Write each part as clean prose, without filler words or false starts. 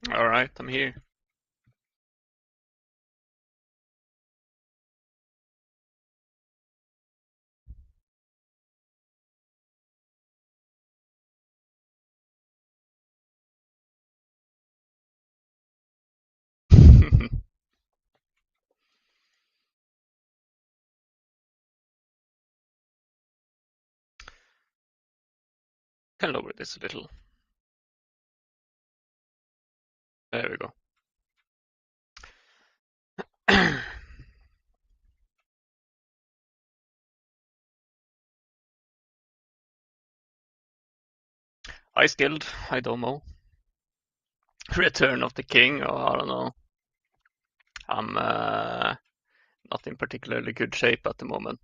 All right, I'm here. Can lower this a little. There we go. High skilled, I don't know. Return of the King, or I don't know. I'm not in particularly good shape at the moment,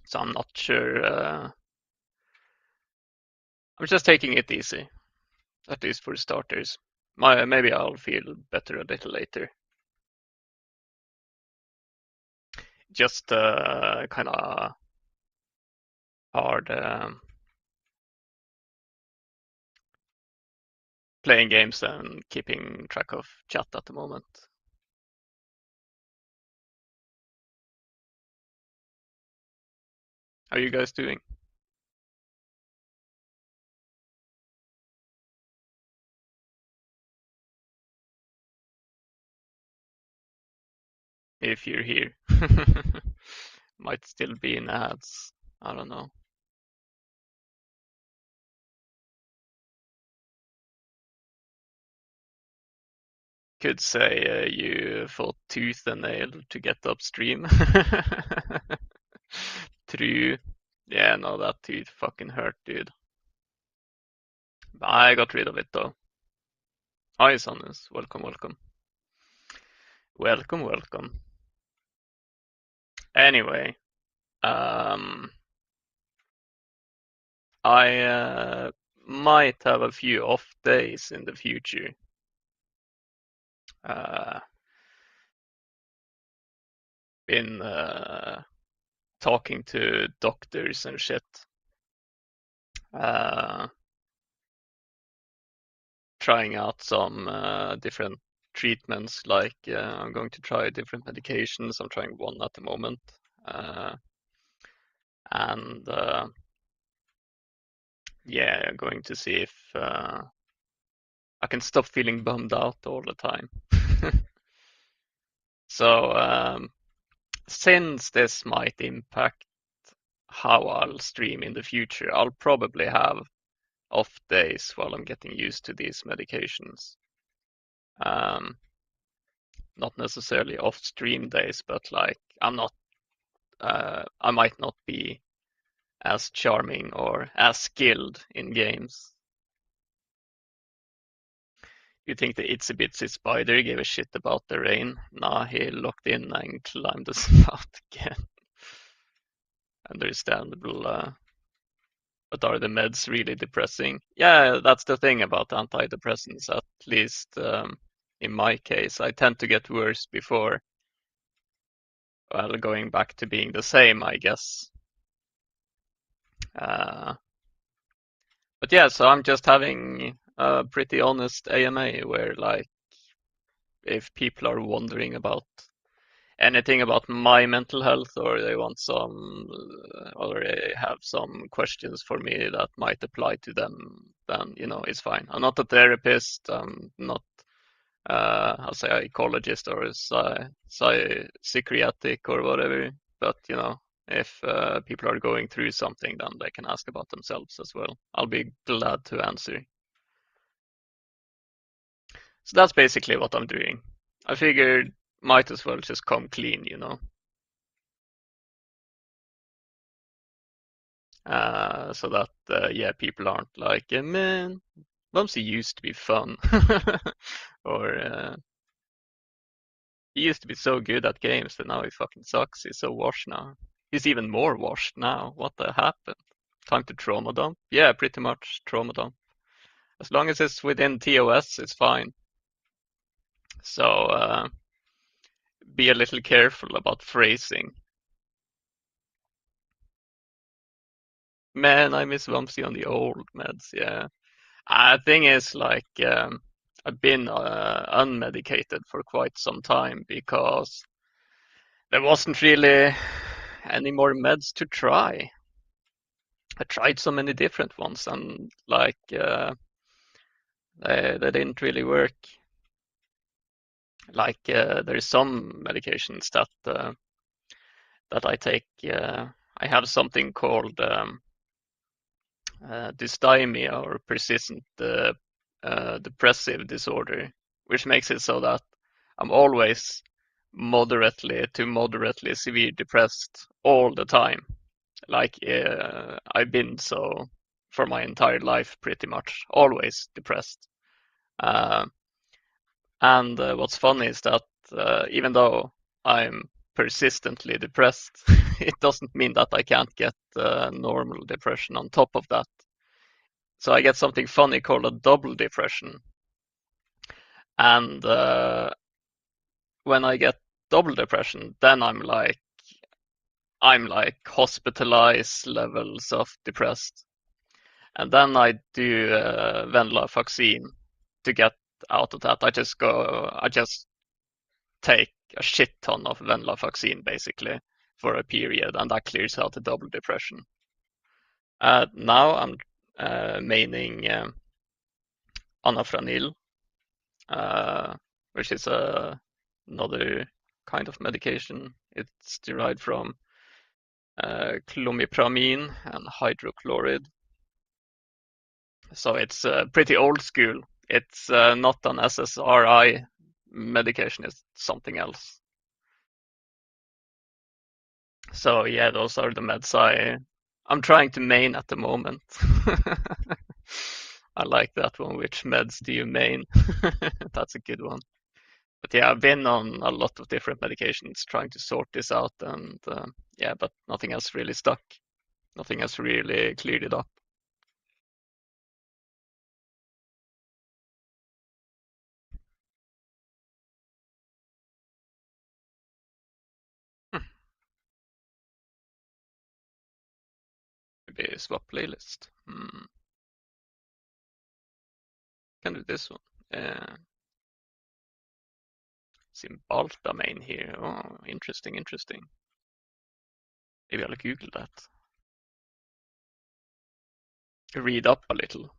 so I'm not sure. I'm just taking it easy, at least for starters. Maybe I'll feel better a little later. Just kind of hard playing games and keeping track of chat at the moment. How are you guys doing? If you're here. Might still be in ads. I don't know. Could say you fought tooth and nail to get upstream. True. Yeah, no, that tooth fucking hurt, dude. I got rid of it though. Hi, Sonus. Welcome, welcome. Welcome, welcome. Anyway, um, I might have a few off days in the future. Uh, been talking to doctors and shit. Uh, trying out some different treatments. Like I'm going to try different medications. I'm trying one at the moment, and yeah, going to see if I can stop feeling bummed out all the time. So since this might impact how I'll stream in the future, I'll probably have off days while I'm getting used to these medications. Um, not necessarily off stream days, but like I might not be as charming or as skilled in games. You think the Itsy Bitsy Spider gave a shit about the rain? Nah, he locked in and climbed the spout again. Understandable. But are the meds really depressing? Yeah, that's the thing about antidepressants, at least in my case. I tend to get worse before, well, going back to being the same, I guess. Uh, but yeah, so I'm just having a pretty honest AMA where, like, if people are wondering about anything about my mental health, or they want some, or they have some questions for me that might apply to them, then it's fine. I'm not a therapist. I'm not I'll say a ecologist or psychiatric or whatever. But if people are going through something, then they can ask about themselves as well. I'll be glad to answer. So that's basically what I'm doing. I figured might as well just come clean. So that yeah, people aren't like, man, Bumsy used to be fun, or he used to be so good at games, and now he fucking sucks. He's so washed now. He's even more washed now. What the happened? Time to trauma dump? Yeah, pretty much trauma dump. As long as it's within TOS, it's fine. So be a little careful about phrasing. Man, I miss Bumpsy on the old meds. Yeah. Thing is, like, I've been unmedicated for quite some time because there wasn't really any more meds to try. I tried so many different ones, and like they didn't really work. Like there is some medications that I take. I have something called dysthymia, or persistent depressive disorder, which makes it so that I'm always moderately to moderately severe depressed all the time. Like I've been so for my entire life, pretty much always depressed. Uh, and what's funny is that even though I'm persistently depressed, it doesn't mean that I can't get normal depression on top of that. So I get something funny called a double depression. And when I get double depression, then I'm like hospitalized levels of depressed. And then I do venlafaxine to get out of that. I just take a shit ton of venlafaxine basically for a period, and that clears out the double depression. Now I'm maining anafranil, uh, which is another kind of medication. It's derived from clomipramine and hydrochloride. So it's pretty old school. It's not an SSRI medication, it's something else. So yeah, those are the meds I'm trying to main at the moment. I like that one. Which meds do you main? That's a good one. But yeah, I've been on a lot of different medications trying to sort this out, and yeah, but nothing has really stuck. Nothing has really cleared it up. Hmm, maybe swap playlist. Can do this one. Cymbalta main here. Oh, interesting, interesting. Maybe I'll Google that. Read up a little.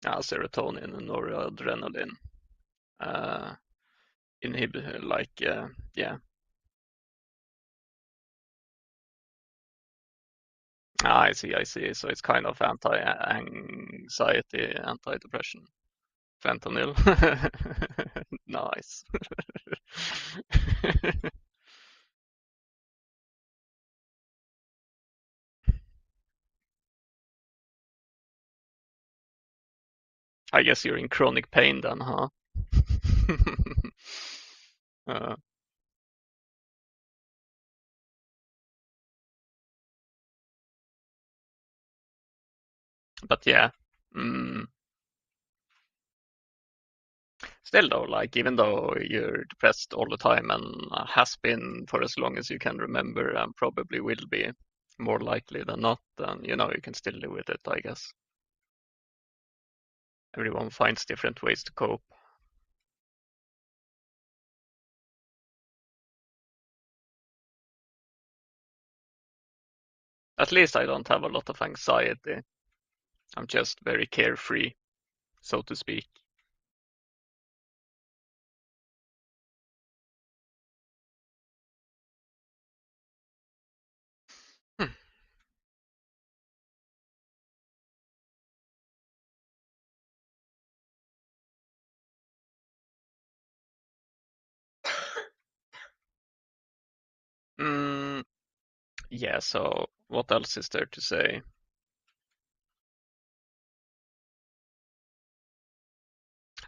Serotonin and noradrenaline. Uh, inhibit, like, yeah. I see, I see. So it's kind of anti-anxiety, anti-depression. Fentanyl. Nice. I guess you're in chronic pain then, huh? uh, but yeah. Mm, still though, like even though you're depressed all the time and has been for as long as you can remember and probably will be more likely than not, then you can still live with it, I guess. Everyone finds different ways to cope. At least I don't have a lot of anxiety. I'm just very carefree, so to speak. Hmm. Mm, yeah, so what else is there to say?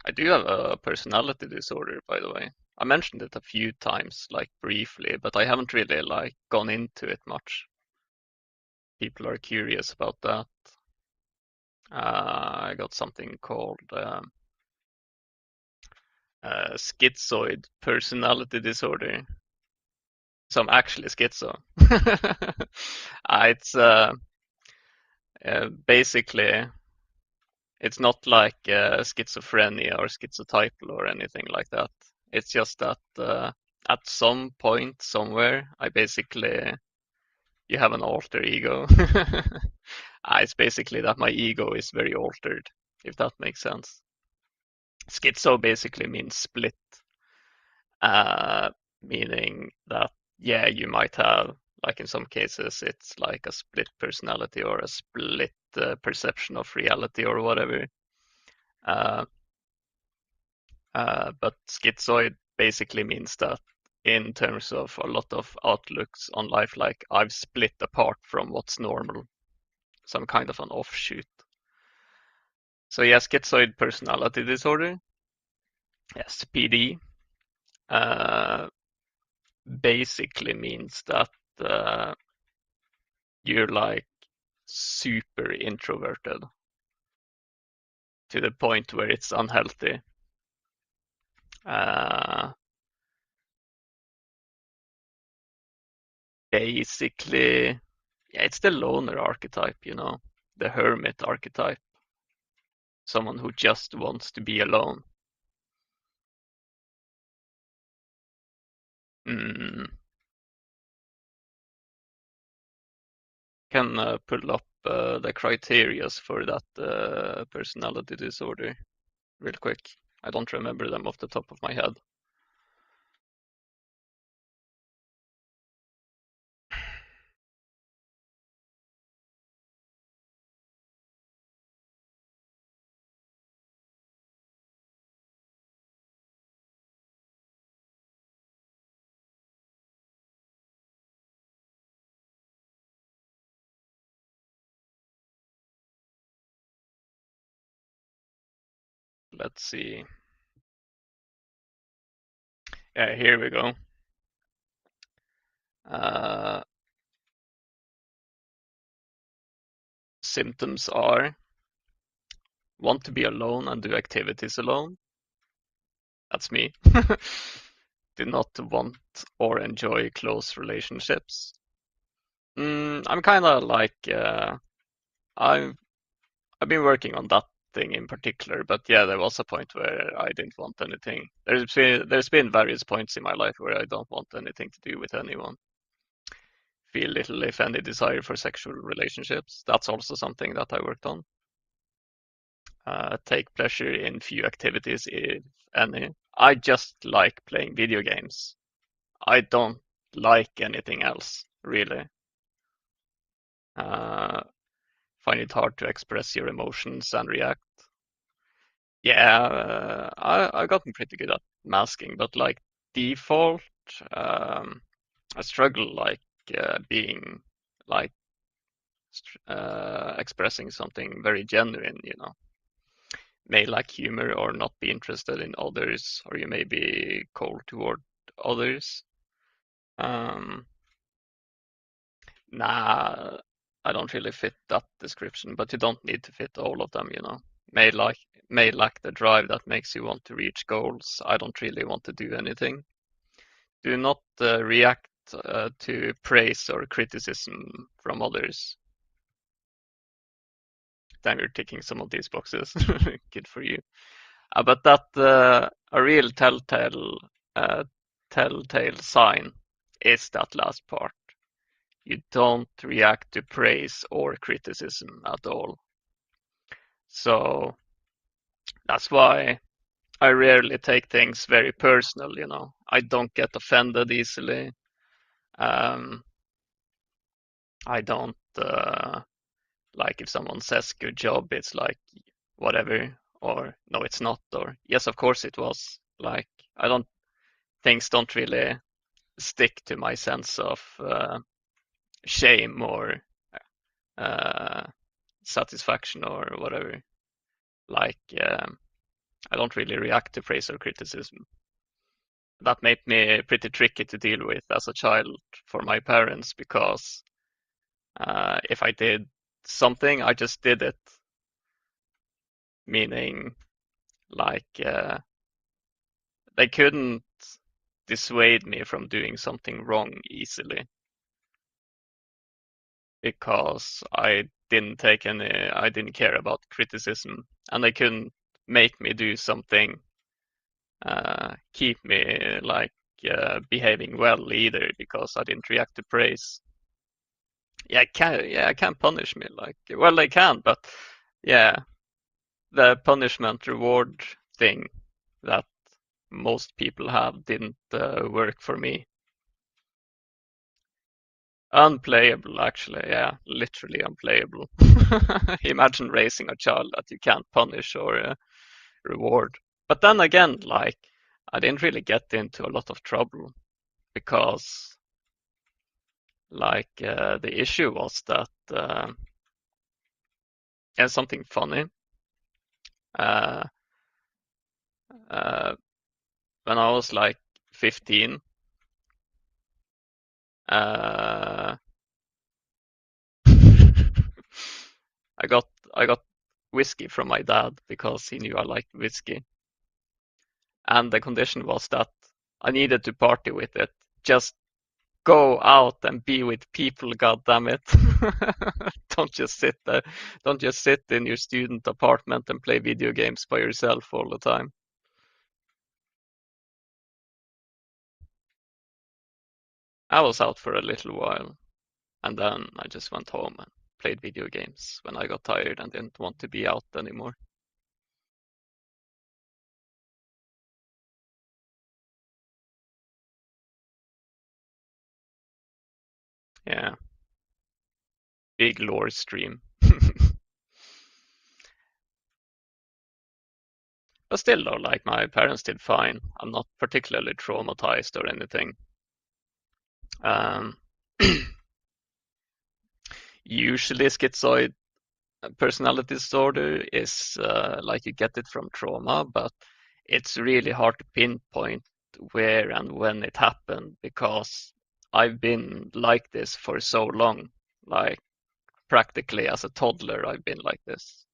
I do have a personality disorder, by the way. I mentioned it a few times, like briefly, but I haven't really like gone into it much. People are curious about that. I got something called schizoid personality disorder. So I'm actually schizo. It's basically, it's not like schizophrenia or schizotypal or anything like that. It's just that at some point somewhere, I basically, you have an alter ego. It's basically that my ego is very altered, if that makes sense. Schizo basically means split, uh, meaning that, yeah, you might have, like in some cases, it's like a split personality or a split perception of reality or whatever. Uh, but schizoid basically means that in terms of a lot of outlooks on life, like I've split apart from what's normal, some kind of an offshoot. So yeah, schizoid personality disorder, SPD, uh, basically means that uh, you're like super introverted to the point where it's unhealthy. Uh, basically, yeah, it's the loner archetype, the hermit archetype, someone who just wants to be alone. Mm, can pull up the criterias for that personality disorder real quick. I don't remember them off the top of my head. Let's see. Yeah, here we go. Uh, symptoms are want to be alone and do activities alone. That's me. Do not want or enjoy close relationships. I'm kind of like I've I've been working on that thing in particular, but yeah, there was a point where I didn't want anything. There's been various points in my life where I don't want anything to do with anyone. Feel little, if any, desire for sexual relationships. That's also something that I worked on. Take pleasure in few activities, if any. I just like playing video games. I don't like anything else, really. Uh, find it hard to express your emotions and react. Yeah, I've gotten pretty good at masking, but like default, um, I struggle like being like expressing something very genuine. May lack humor or not be interested in others, or you may be cold toward others. Um, nah, I don't really fit that description, but you don't need to fit all of them. May like may lack the drive that makes you want to reach goals. I don't really want to do anything. Do not react to praise or criticism from others. Then you're ticking some of these boxes. Good for you. But that a real telltale sign is that last part. You don't react to praise or criticism at all. So that's why I rarely take things very personal. I don't get offended easily. Um, I don't like if someone says good job, it's like whatever, or no, it's not, or yes, of course it was. Like I don't things don't really stick to my sense of shame or uh, satisfaction or whatever. Like I don't really react to praise or criticism. That made me pretty tricky to deal with as a child for my parents because if I did something, I just did it. Meaning, like they couldn't. dissuade me from doing something wrong easily because I didn't care about criticism, and they couldn't make me do something, keep me like behaving well either because I didn't react to praise. I can't punish me like, well, they can, but yeah, the punishment reward thing that most people have didn't work for me. Unplayable, actually, yeah, literally unplayable. Imagine raising a child that you can't punish or reward. But then again, like, I didn't really get into a lot of trouble because, like, the issue was that, and something funny, uh, uh, when I was like 15, uh, I got I got whiskey from my dad because he knew I liked whiskey, and the condition was that I needed to party with it. Just go out and be with people, god damn it. Don't just sit there. Don't just sit in your student apartment and play video games by yourself all the time. I was out for a little while, and then I just went home and played video games when I got tired and didn't want to be out anymore. Yeah, big lore stream. But still, though, like my parents did fine. I'm not particularly traumatized or anything. Um, Usually, schizoid personality disorder is like you get it from trauma, but it's really hard to pinpoint where and when it happened because I've been like this for so long. Like practically as a toddler, I've been like this.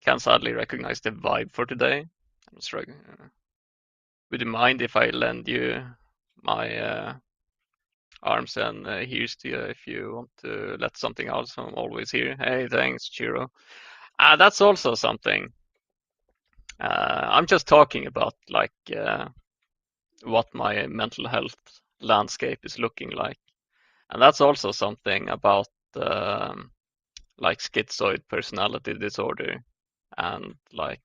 Can sadly recognize the vibe for today. I'm struggling. Would you mind if I lend you my arms and here's to you if you want to let something out? So I'm always here. Hey, thanks, Chiro. That's also something. I'm just talking about like what my mental health landscape is looking like, and that's also something about like schizoid personality disorder and like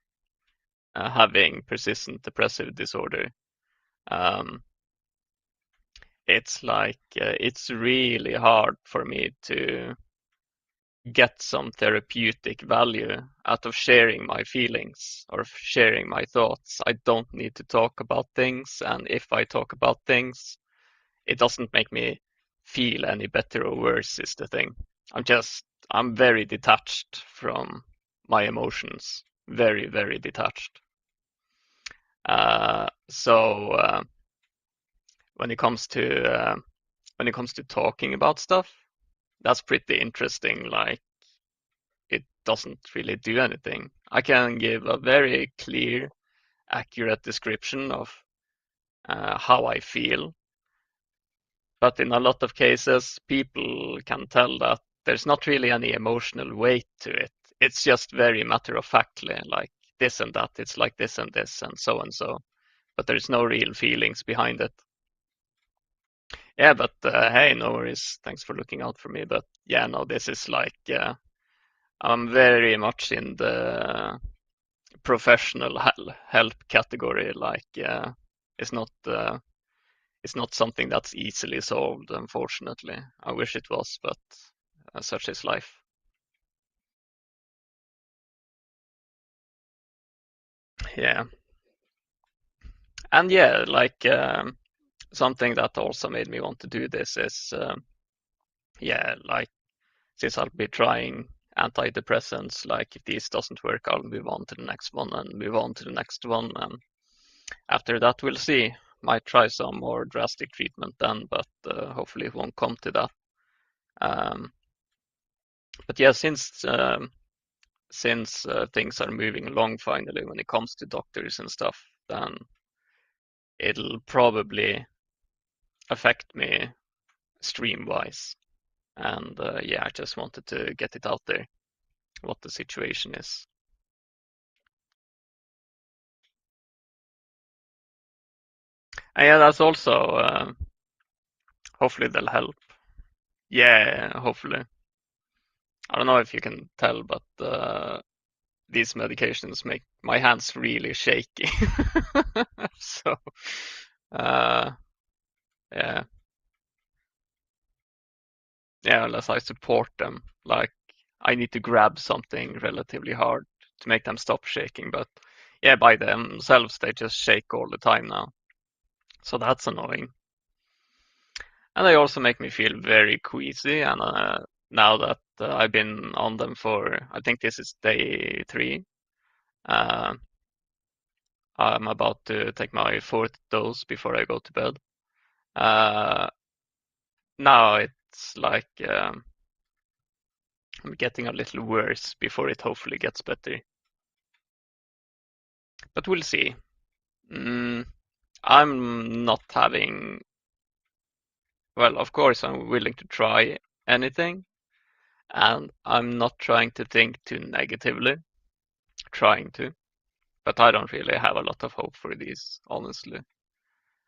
having persistent depressive disorder. Um, it's like it's really hard for me to get some therapeutic value out of sharing my feelings or sharing my thoughts. I don't need to talk about things, and if I talk about things, it doesn't make me feel any better or worse, is the thing. I'm very detached from my emotions. Very, very detached. So when it comes to talking about stuff, that's pretty interesting. Like it doesn't really do anything. I can give a very clear, accurate description of how I feel, but in a lot of cases, people can tell that there's not really any emotional weight to it. It's just very matter of factly, like this and that. It's like this and so and so, but there's no real feelings behind it. Yeah, but hey, no worries. Thanks for looking out for me. But yeah, no, this is like I'm very much in the professional help category. Like it's not it's not something that's easily solved, unfortunately. I wish it was, but such is life. Yeah, and yeah, like something that also made me want to do this is yeah, like since I'll be trying antidepressants, like if this doesn't work, I'll move on to the next one and move on to the next one, and after that we'll see. Might try some more drastic treatment then, but hopefully it won't come to that. Um, but yeah, since things are moving along finally when it comes to doctors and stuff, then it'll probably affect me stream-wise. And yeah, I just wanted to get it out there, what the situation is. And yeah, that's also hopefully they'll help. Yeah, hopefully. I don't know if you can tell, but these medications make my hands really shaky. So, uh, yeah, yeah, unless I support them, like I need to grab something relatively hard to make them stop shaking. But yeah, by themselves, they just shake all the time now. So that's annoying. And they also make me feel very queasy. And now that I've been on them for, I think this is day 3, uh, I'm about to take my 4th dose before I go to bed. Uh, Now it's like I'm getting a little worse before it hopefully gets better. But we'll see. Mm, I'm not having, well, of course, I'm willing to try anything, and I'm not trying to think too negatively, trying to, but I don't really have a lot of hope for these, honestly.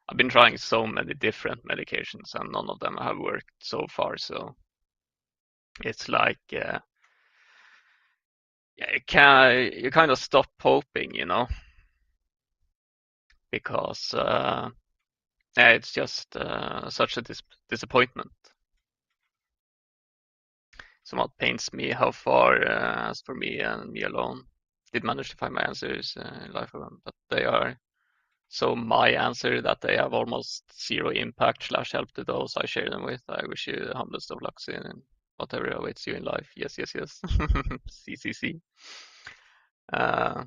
I've been trying so many different medications, and none of them have worked so far, so it's like, yeah, you kind of stop hoping, because yeah, it's just such a disappointment. Somewhat pains me how far, as for me and me alone, did manage to find my answers in life, but they are so my answer that they have almost zero impact slash help to those I share them with. I wish you the humblest of lucks in whatever awaits you in life. Yes, yes, yes. CCC. Uh,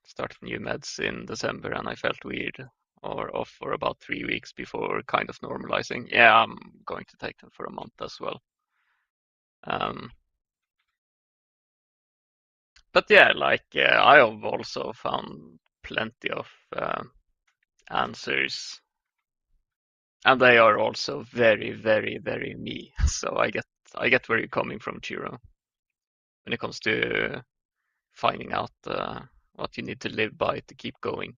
Started new meds in December and I felt weird or off for about 3 weeks before kind of normalizing. Yeah, I'm going to take them for a month as well. Um, but yeah, like I have also found plenty of answers, and they are also very, very, very me. So I get where you're coming from, Chiro, when it comes to finding out what you need to live by to keep going.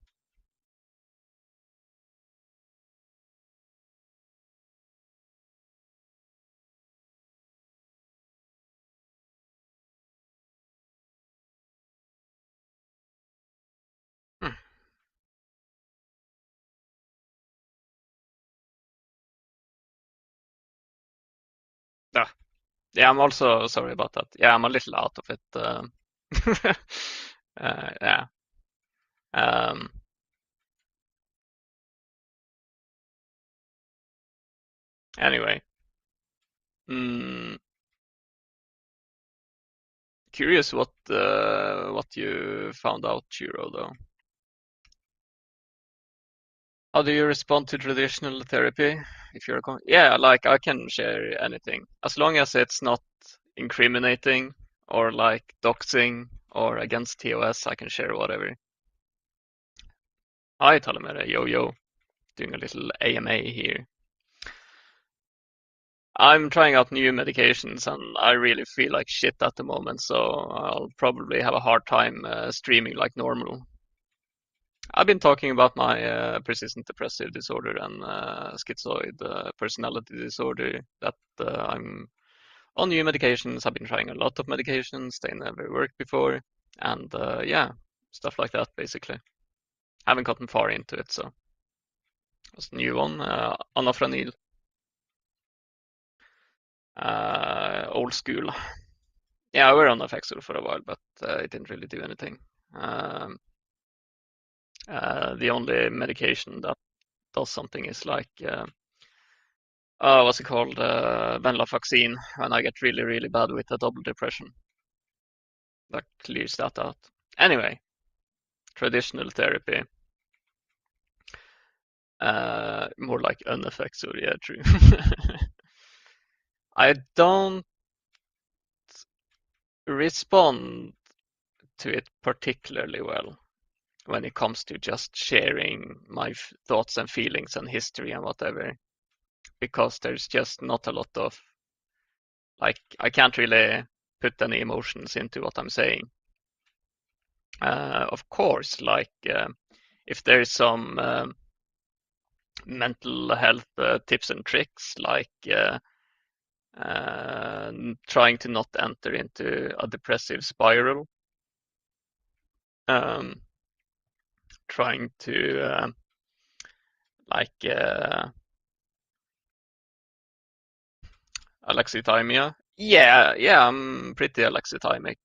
Hmm. Ah, yeah, I'm also sorry about that. Yeah, I'm a little out of it. Yeah. Um, anyway, mm, curious what you found out, Chiro, though. How do you respond to traditional therapy? If you're yeah, like I can share anything as long as it's not incriminating or like doxing or against TOS. I can share whatever. Hi, Talamere, yo yo, doing a little AMA here. I'm trying out new medications and I really feel like shit at the moment, so I'll probably have a hard time streaming like normal. I've been talking about my persistent depressive disorder and schizoid personality disorder that I'm on new medications. I've been trying a lot of medications. They never worked before. And yeah, stuff like that, basically. Haven't gotten far into it, so it's a new one. Anafranil. Old school. Yeah, we were on Effexor for a while, but it didn't really do anything. Um, the only medication that does something is like what's it called? Venlafaxine when I get really, really bad with a double depression. That clears that out. Anyway, traditional therapy. More like uneffects, yeah, true. I don't respond to it particularly well. when it comes to just sharing my thoughts and feelings and history and whatever, because there's just not a lot of, like, I can't really put any emotions into what I'm saying. Of course, like if there's some mental health tips and tricks, like trying to not enter into a depressive spiral, um, trying to like alexithymia. Yeah, I'm pretty alexithymic,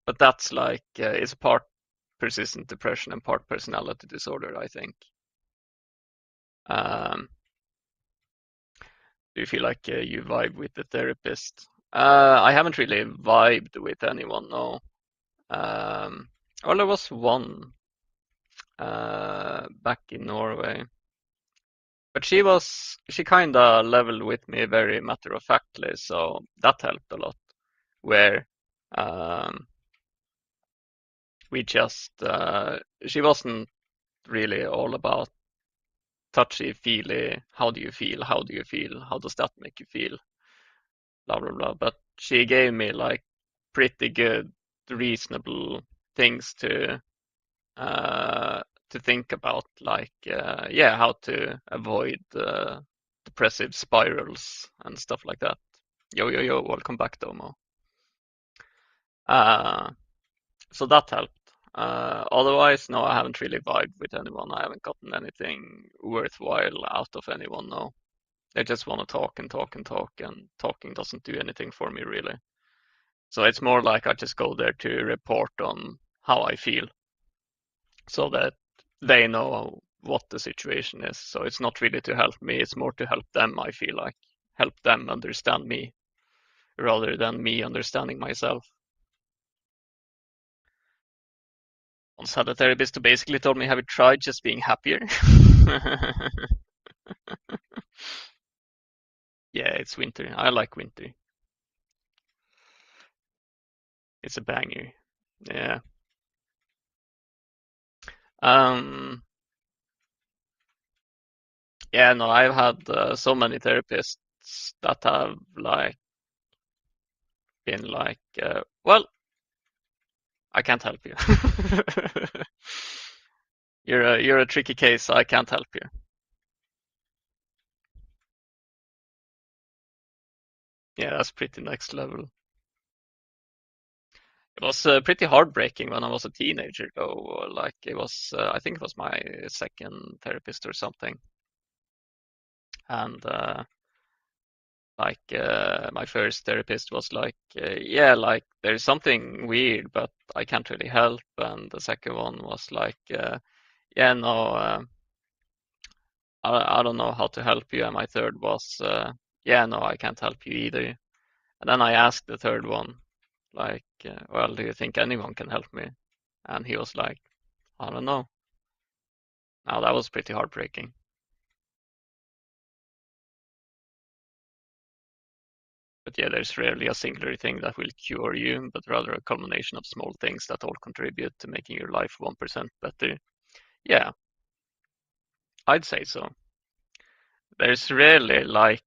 but that's like it's part persistent depression and part personality disorder, I think. Um, do you feel like you vibe with the therapist? I haven't really vibed with anyone, no. Um, well, there was one back in Norway, but she kind of leveled with me very matter of factly, so that helped a lot. Where um, we just she wasn't really all about touchy feely, how do you feel, how do you feel, how does that make you feel, blah blah blah. But she gave me like pretty good, reasonable things uh, to think about, like yeah, how to avoid depressive spirals and stuff like that. Yo yo yo, welcome back, Domo. Uh, so that helped. Otherwise, no, I haven't really vibed with anyone. I haven't gotten anything worthwhile out of anyone, no. They just want to talk and talk and talk, and talking doesn't do anything for me, really. So it's more like I just go there to report on how I feel so that they know what the situation is. So it's not really to help me, it's more to help them, I feel like. Help them understand me rather than me understanding myself. Once had a therapist who basically told me, have you tried just being happier? Yeah, it's winter. I like winter. It's a banger. Yeah. Um, yeah, no, I've had so many therapists that have like been like, well, I can't help you. You're a tricky case. I can't help you. Yeah, that's pretty next level. It was pretty heartbreaking when I was a teenager, though. Like it was, I think it was my second therapist or something, and like my first therapist was like, yeah, like there's something weird, but I can't really help, and the second one was like, yeah, no, I don't know how to help you, and my third was, yeah, no, I can't help you either. And then I asked the third one, like, well, do you think anyone can help me? And he was like, I don't know. Now that was pretty heartbreaking. But yeah, there's rarely a singular thing that will cure you, but rather a culmination of small things that all contribute to making your life 1% better. Yeah, I'd say so. There's rarely like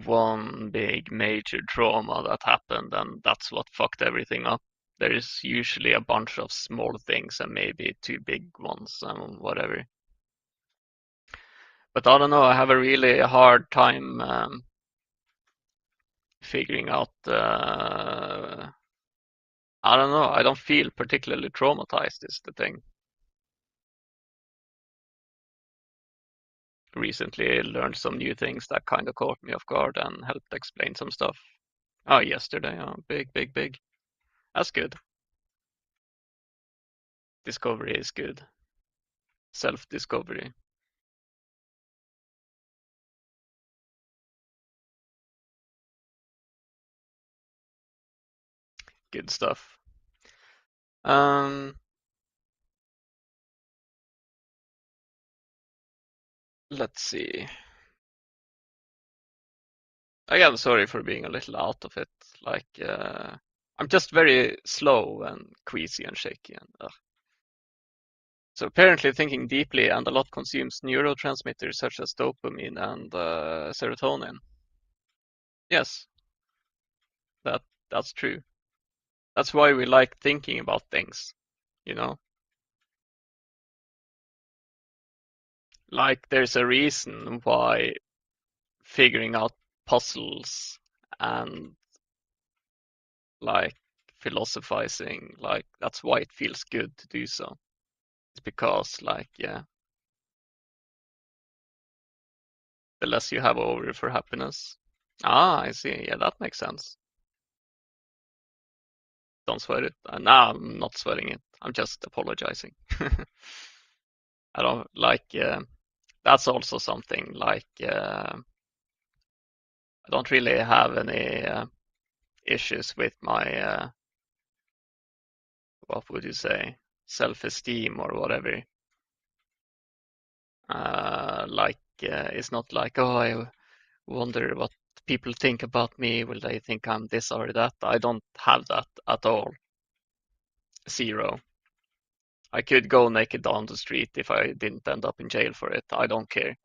one big major trauma that happened and that's what fucked everything up. There's usually a bunch of small things and maybe two big ones and whatever. But I don't know, I have a really hard time figuring out. I don't know, I don't feel particularly traumatized, is the thing. Recently learned some new things that kind of caught me off guard and helped explain some stuff. Oh, yesterday, oh, big, big, big. That's good. Discovery is good. Self-discovery, good stuff. Um, let's see. Again, sorry for being a little out of it. Like, I'm just very slow and queasy and shaky and So apparently thinking deeply and a lot consumes neurotransmitters such as dopamine and serotonin. Yes, that that's true. That's why we like thinking about things, you know? Like there's a reason why figuring out puzzles and like philosophizing, like that's why it feels good to do so. It's because like, yeah, the less you have over for happiness. Ah, I see. Yeah, that makes sense. Don't sweat it. Nah, I'm not sweating it. I'm just apologizing. I don't like, that's also something like, I don't really have any issues with my, what would you say, self-esteem or whatever. It's not like, oh, I wonder what people think about me. Will they think I'm this or that? I don't have that at all. Zero. I could go naked down the street if I didn't end up in jail for it. I don't care.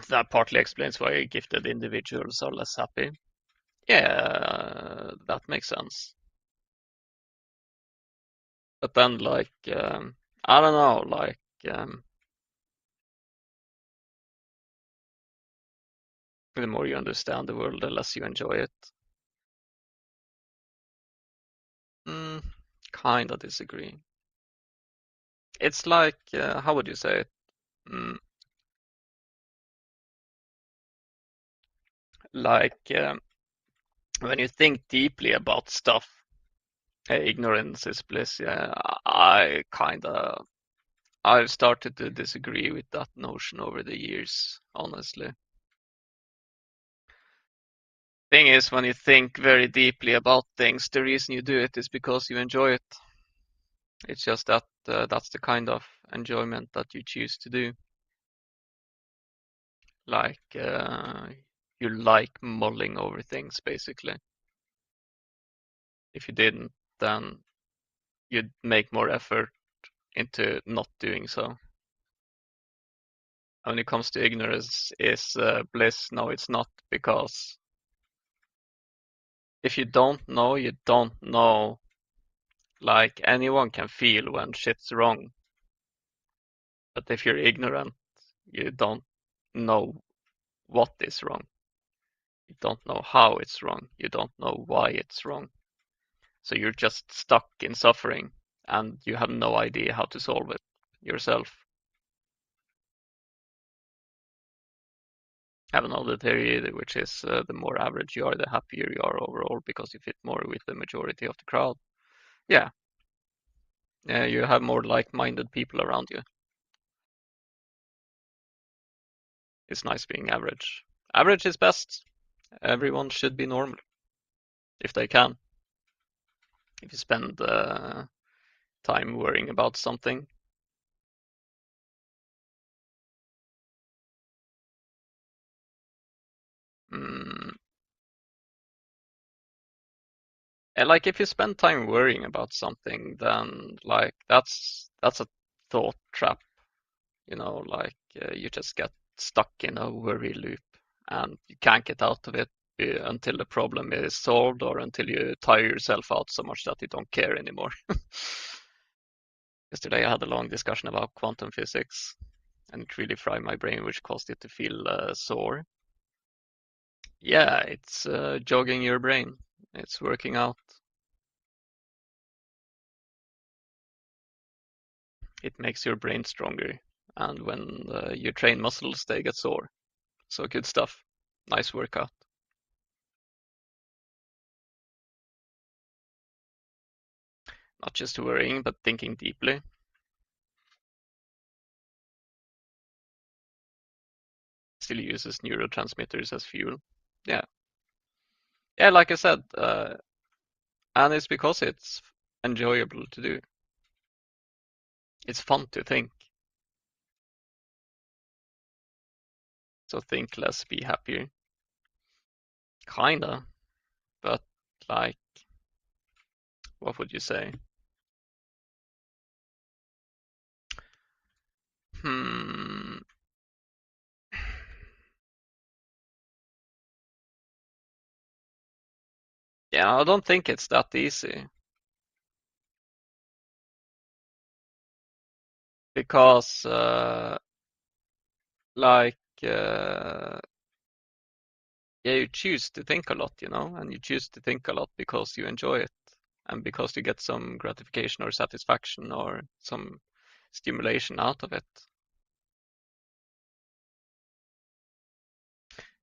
That partly explains why gifted individuals are less happy. Yeah, that makes sense. But then, like, I don't know, like, the more you understand the world, the less you enjoy it. Mm, kind of disagree. It's like, how would you say it? Mm, like, when you think deeply about stuff, ignorance is bliss. Yeah, I've started to disagree with that notion over the years, honestly. Thing is, when you think very deeply about things, the reason you do it is because you enjoy it. It's just that that's the kind of enjoyment that you choose to do. Like you like mulling over things, basically. If you didn't, then you'd make more effort into not doing so. When it comes to ignorance, is bliss? No, it's not, because if you don't know, you don't know. Like anyone can feel when shit's wrong, but if you're ignorant, you don't know what is wrong. You don't know how it's wrong. You don't know why it's wrong. So you're just stuck in suffering and you have no idea how to solve it yourself. I have another theory, which is the more average you are, the happier you are overall because you fit more with the majority of the crowd. Yeah, you have more like-minded people around you. It's nice being average. Average is best. Everyone should be normal if they can. If you spend time worrying about something. Mm, and like if you spend time worrying about something, then like that's a thought trap, like you just get stuck in a worry loop and you can't get out of it until the problem is solved or until you tire yourself out so much that you don't care anymore. Yesterday I had a long discussion about quantum physics and it really fried my brain, which caused it to feel sore. Yeah, it's jogging your brain. It's working out. It makes your brain stronger. And when you train muscles, they get sore. So good stuff. Nice workout. Not just worrying, but thinking deeply. Still uses neurotransmitters as fuel. Yeah. Yeah, like I said, and it's because it's enjoyable to do. It's fun to think. So think less, be happier. Kinda. But like, what would you say? Yeah, I don't think it's that easy because like yeah, you choose to think a lot, and you choose to think a lot because you enjoy it and because you get some gratification or satisfaction or some stimulation out of it.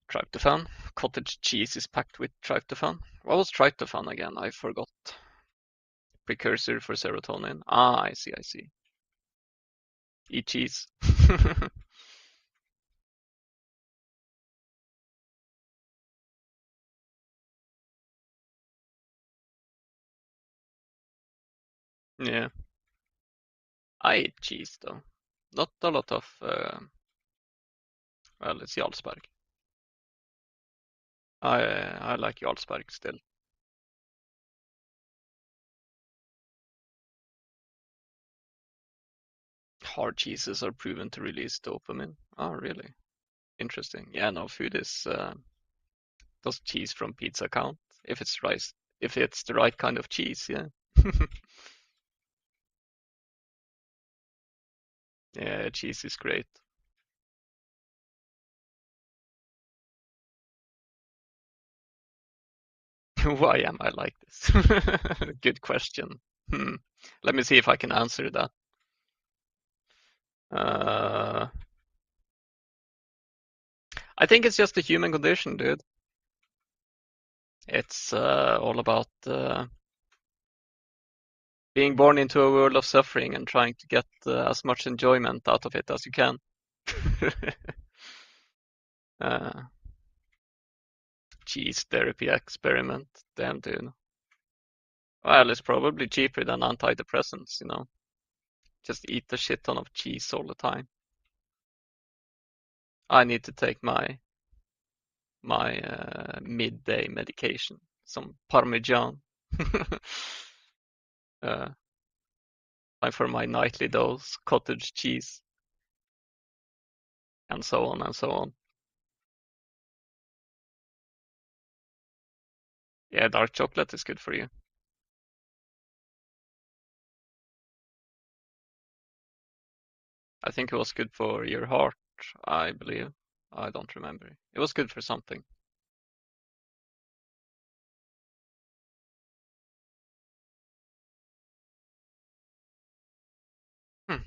Tryptophan. Cottage cheese is packed with tryptophan. What was tryptophan again? I forgot. Precursor for serotonin. Ah, I see, I see. Eat cheese. Yeah, I eat cheese though. Not a lot of, well, it's Jarlsberg. I like Jarlsberg still. Hard cheeses are proven to release dopamine. Oh, really? Interesting. Yeah, no, food is, does cheese from pizza count? If it's the right kind of cheese, yeah. Yeah, cheese is great. Why am I like this? Good question. Hmm. Let me see if I can answer that. Uh, I think it's just a human condition, dude. It's all about being born into a world of suffering and trying to get as much enjoyment out of it as you can. uh, Cheese therapy experiment. Damn, dude. Well, it's probably cheaper than antidepressants. Just eat a shit ton of cheese all the time. I need to take my midday medication, some Parmesan. uh, Time for my nightly dose, cottage cheese, and so on and so on. Yeah, dark chocolate is good for you. I think it was good for your heart, I believe. I don't remember. It was good for something. Hmm.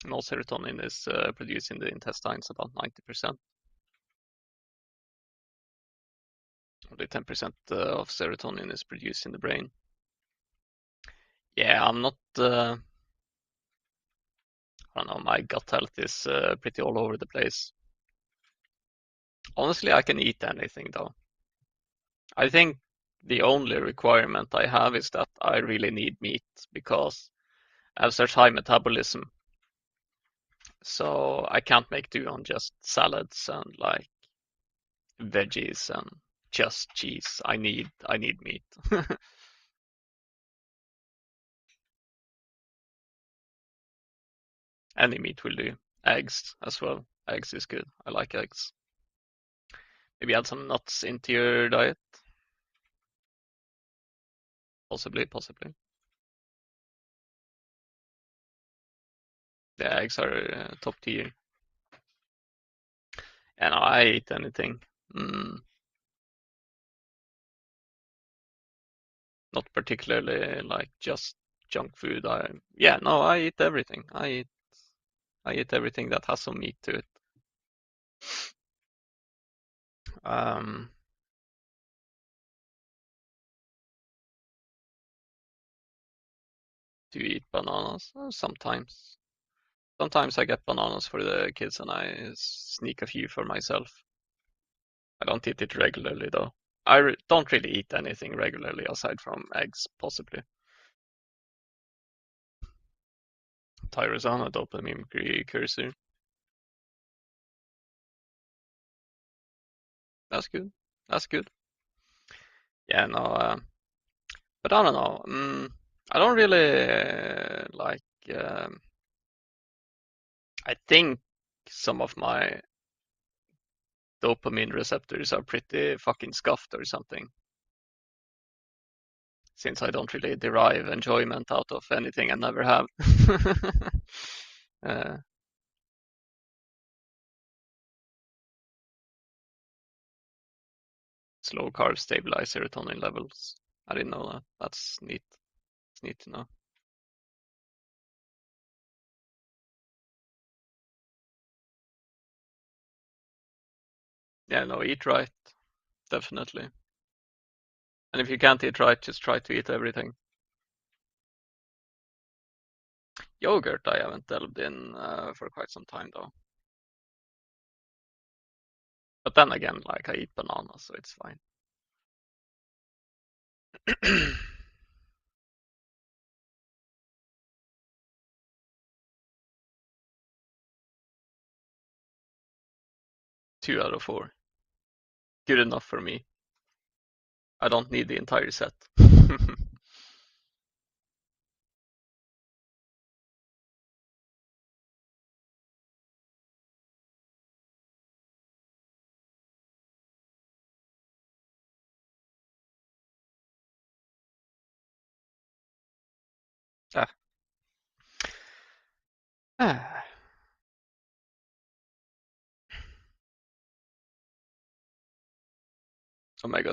No, serotonin is produced in the intestines about 90%. Only 10% of serotonin is produced in the brain. Yeah, I'm not. I don't know. My gut health is pretty all over the place. Honestly, I can eat anything though. I think the only requirement I have is that I really need meat because I have such high metabolism. So I can't make do on just salads and like veggies and just cheese. I need meat. Any meat will do. Eggs as well. Eggs is good. I like eggs. Maybe add some nuts into your diet. Possibly, possibly. The eggs are top tier. And I eat anything. Mm, Not particularly like just junk food. Yeah, no, I eat everything. I eat everything that has some meat to it. Um, do you eat bananas? Sometimes. Sometimes I get bananas for the kids and I sneak a few for myself. I don't eat it regularly though. Don't really eat anything regularly aside from eggs, possibly. Tyrosana dopamine precursor. That's good. That's good. Yeah, no, but I don't know. I don't really like. I think some of my dopamine receptors are pretty fucking scuffed or something, since I don't really derive enjoyment out of anything I never have. uh, Slow carbs stabilize serotonin levels. I didn't know that. That's neat. It's neat to know. Yeah, no, eat right, definitely. And if you can't eat right, just try to eat everything. Yogurt, I haven't delved in for quite some time though. But then again, like I eat bananas, so it's fine. 2 out of 4. Good enough for me. I don't need the entire set.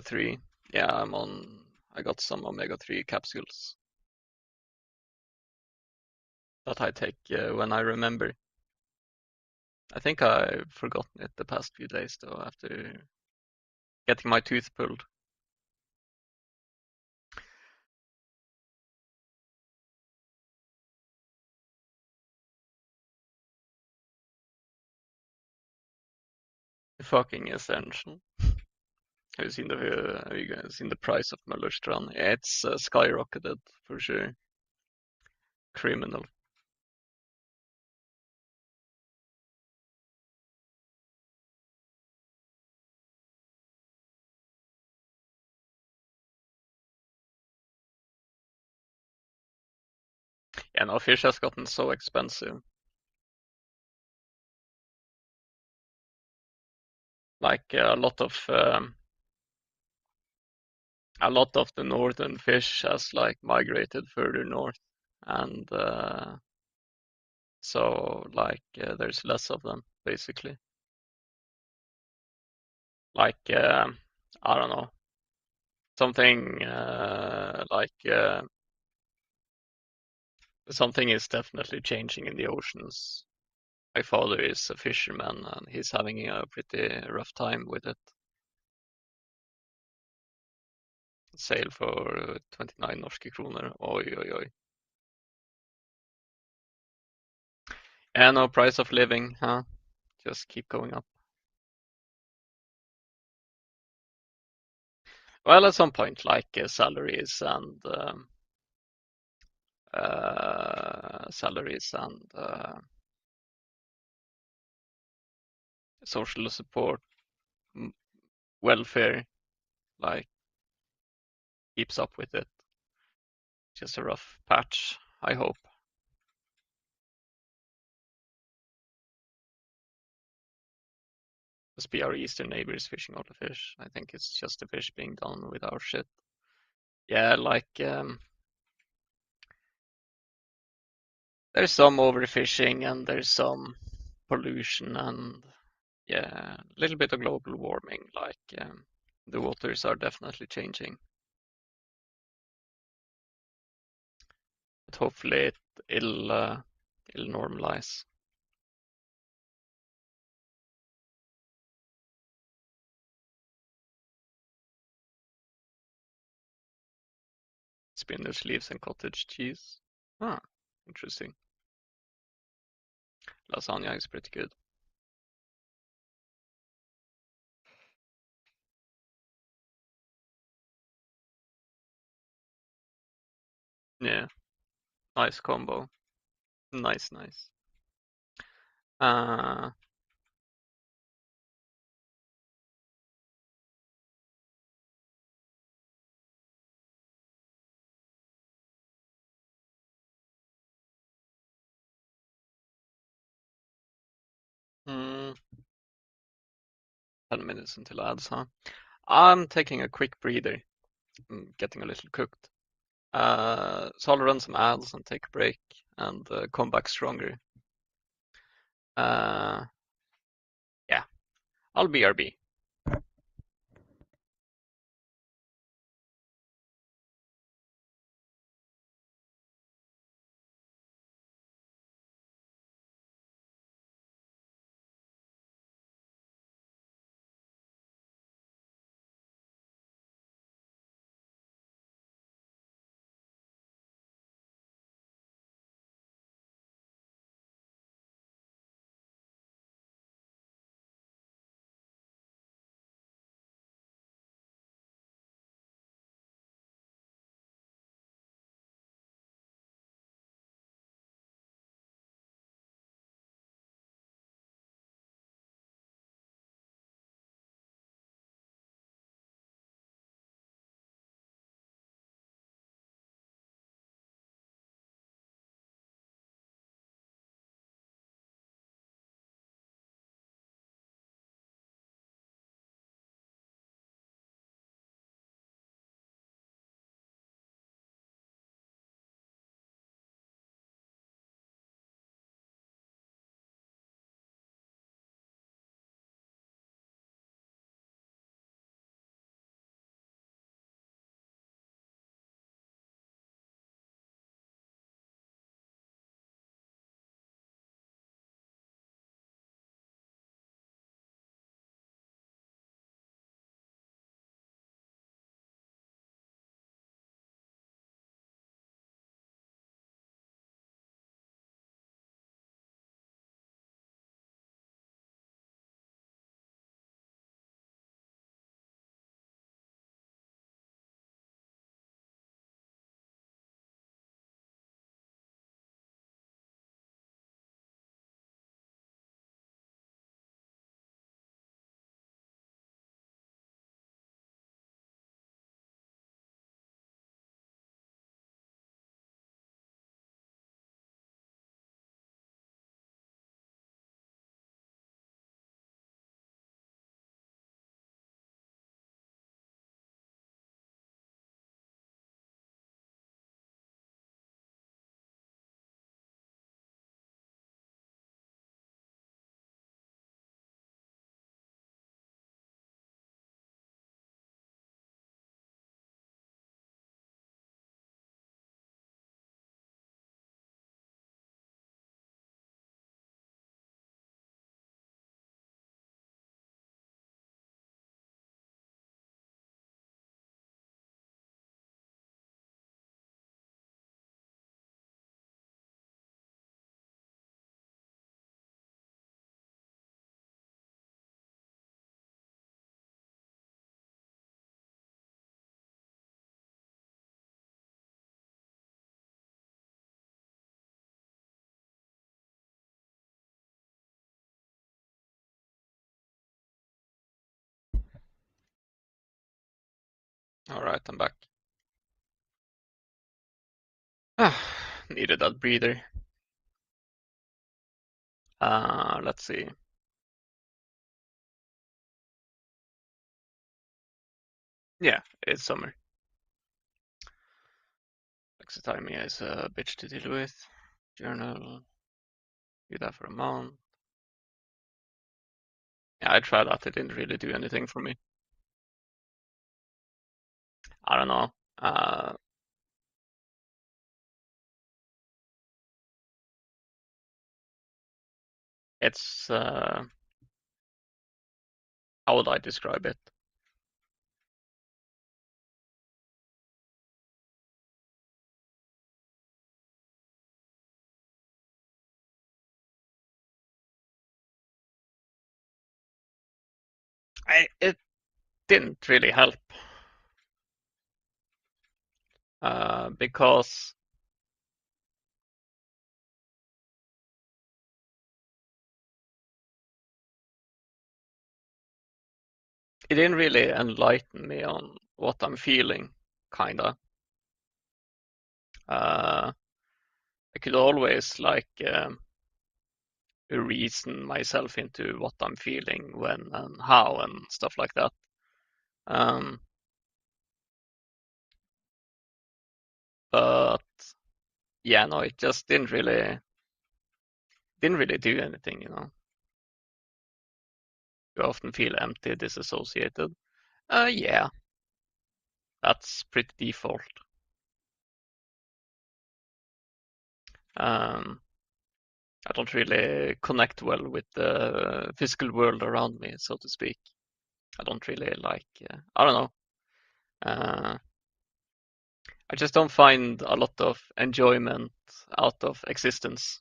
3. Yeah, I got some omega-3 capsules that I take when I remember. I think I've forgotten it the past few days though, after getting my tooth pulled. Fucking essential. Have you guys seen the price of Möllerstrand? It's skyrocketed for sure. Criminal. Yeah, no, fish has gotten so expensive. Like a lot of the northern fish has like migrated further north, and so like there's less of them basically. Like I don't know, something something is definitely changing in the oceans. My father is a fisherman and he's having a pretty rough time with it. Sail for 29 norske kroner. Oi, oi, oi. And no price of living, huh? Just keep going up. Well, at some point, like salaries and social support, welfare, like keeps up with it. Just a rough patch, I hope. Must be our eastern neighbors fishing all the fish. I think it's just the fish being done with our shit. Yeah, like there's some overfishing and there's some pollution and yeah, a little bit of global warming. Like the waters are definitely changing. But hopefully it'll normalize. Spinach leaves and cottage cheese. Ah, interesting. Lasagna is pretty good. Yeah, nice combo. Nice, nice. Uh, 10 minutes until ads, huh? I'm taking a quick breather. I'm getting a little cooked. So I'll run some ads and take a break and come back stronger. Yeah, I'll BRB. All right, I'm back. Needed that breather. Let's see. Yeah, it's summer. Exothymia is a bitch to deal with. Journal. Do that for a month. Yeah, I tried that. It didn't really do anything for me. I don't know. It's how would I describe it? It didn't really help because it didn't really enlighten me on what I'm feeling, kinda. I could always like reason myself into what I'm feeling, when and how, and stuff like that. Um, but yeah, no, it just didn't really do anything, you know. You often feel empty, disassociated. Yeah, that's pretty default. Um, I don't really connect well with the physical world around me, so to speak. I don't really like, I don't know. Uh, I just don't find a lot of enjoyment out of existence.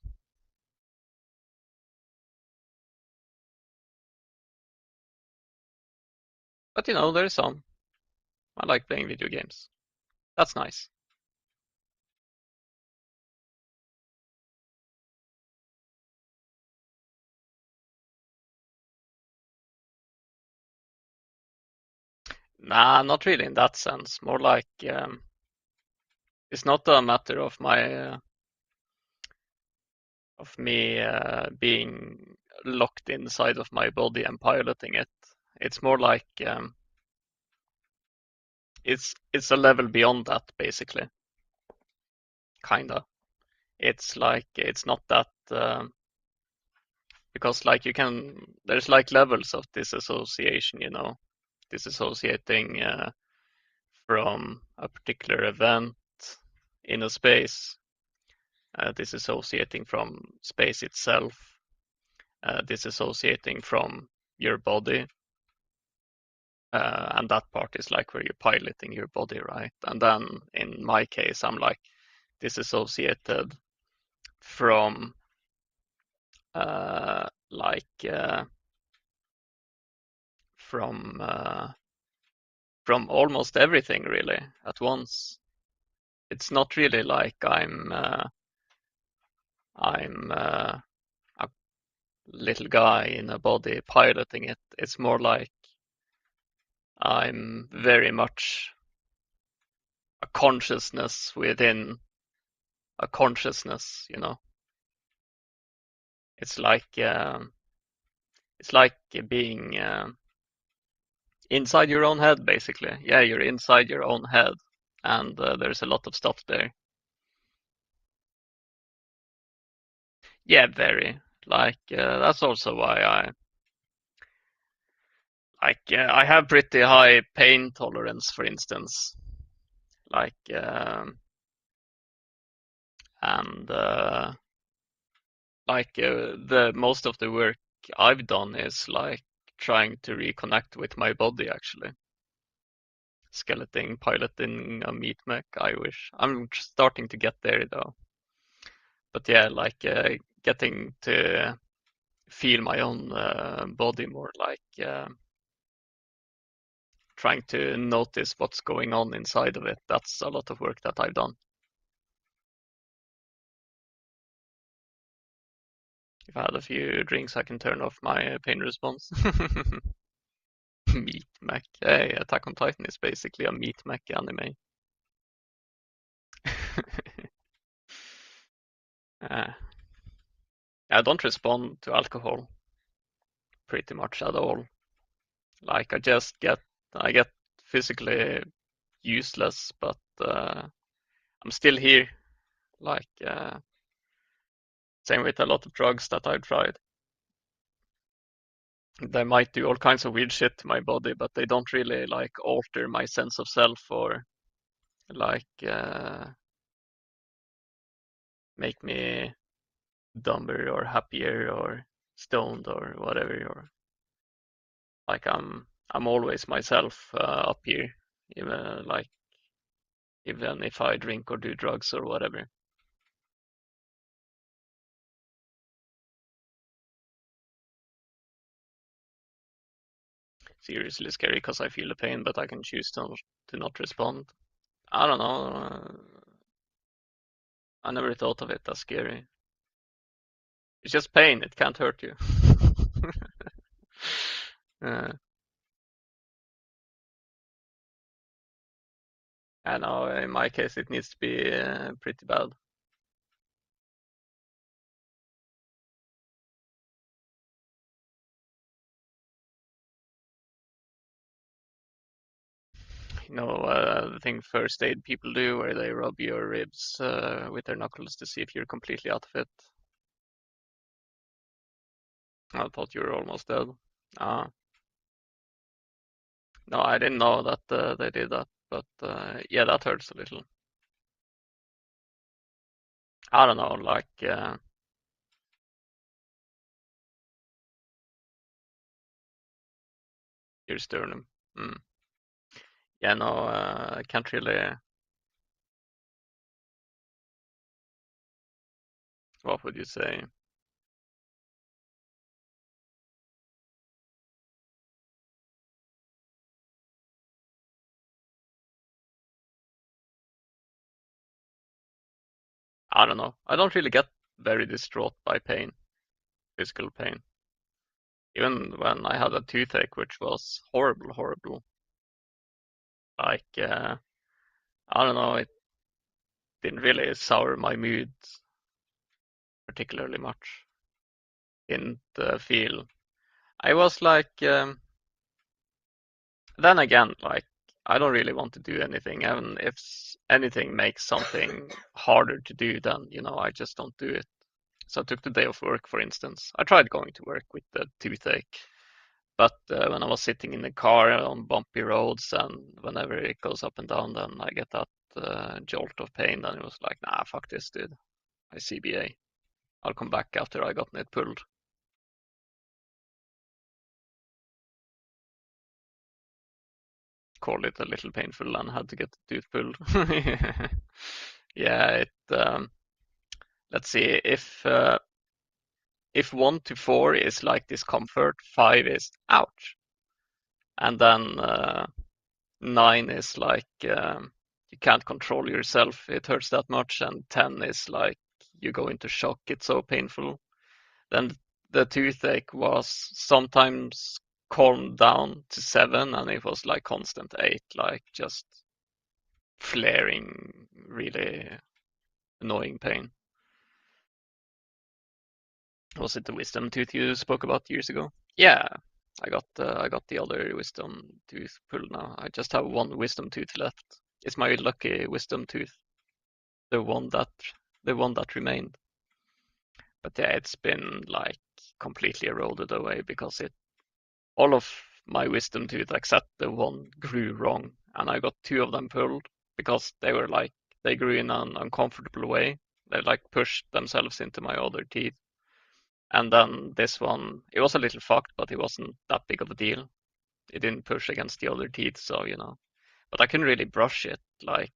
But you know, there's some. I like playing video games. That's nice. Nah, not really in that sense. More like it's not a matter of me being locked inside of my body and piloting it. It's more like it's a level beyond that, basically. Kinda. It's like it's not that because like there's like levels of disassociation, you know, disassociating from a particular event in a space, disassociating from space itself, disassociating from your body. And that part is like where you're piloting your body, right? And then in my case, I'm like disassociated from like from almost everything really at once. It's not really like I'm a little guy in a body piloting it. It's more like I'm very much a consciousness within a consciousness, you know. It's like being inside your own head, basically. Yeah, you're inside your own head, and there's a lot of stuff there. Yeah, very. Like that's also why I have pretty high pain tolerance, for instance. Like and the most of the work I've done is like trying to reconnect with my body actually. Skeleton piloting a meat mech, I wish. I'm starting to get there though. But yeah, like getting to feel my own body more, like trying to notice what's going on inside of it. That's a lot of work that I've done. If I had a few drinks, I can turn off my pain response. Meat mech. Hey, Attack on Titan is basically a meat mech anime. uh, I don't respond to alcohol pretty much at all. Like I get physically useless, but I'm still here. Like same with a lot of drugs that I've tried. They might do all kinds of weird shit to my body, but they don't really like alter my sense of self or like make me dumber or happier or stoned or whatever. Or like I'm always myself up here, even if I drink or do drugs or whatever. Seriously scary because I feel the pain, but I can choose to not respond. I don't know. I never thought of it as scary. It's just pain. It can't hurt you. uh, I know. In my case, it needs to be pretty bad. the thing first aid people do where they rub your ribs with their knuckles to see if you're completely out of it. I thought you were almost dead. Ah, no, I didn't know that they did that, but yeah, that hurts a little. I don't know, like your sternum. Mm. Yeah, no, I can't really. What would you say? I don't know. I don't really get very distraught by pain, physical pain. Even when I had a toothache, which was horrible, horrible. Like, I don't know, it didn't really sour my mood particularly much. Didn't feel. I was like, then again, like, I don't really want to do anything. And if anything makes something harder to do, then, I just don't do it. So I took the day off work, for instance. I tried going to work with the toothache, but when I was sitting in the car on bumpy roads and whenever it goes up and down, then I get that jolt of pain. Then it was like, nah, fuck this, dude. I CBA. I'll come back after I gotten it pulled. Called it a little painful and had to get the tooth pulled. Yeah, let's see, if 1 to 4 is like discomfort, 5 is ouch, and then 9 is like you can't control yourself, it hurts that much, and 10 is like you go into shock, it's so painful. Then the toothache was sometimes calmed down to 7, and it was like constant 8, like just flaring, really annoying pain. Was it the wisdom tooth you spoke about years ago? Yeah, I got the other wisdom tooth pulled now. I just have one wisdom tooth left. It's my lucky wisdom tooth, the one that the one that remained. But yeah, it's been like completely eroded away because it all of my wisdom tooth except the one grew wrong, and I got 2 of them pulled because they grew in an uncomfortable way. They like pushed themselves into my other teeth. And then this one, it was a little fucked, but it wasn't that big of a deal. It didn't push against the other teeth, so. But I couldn't really brush it like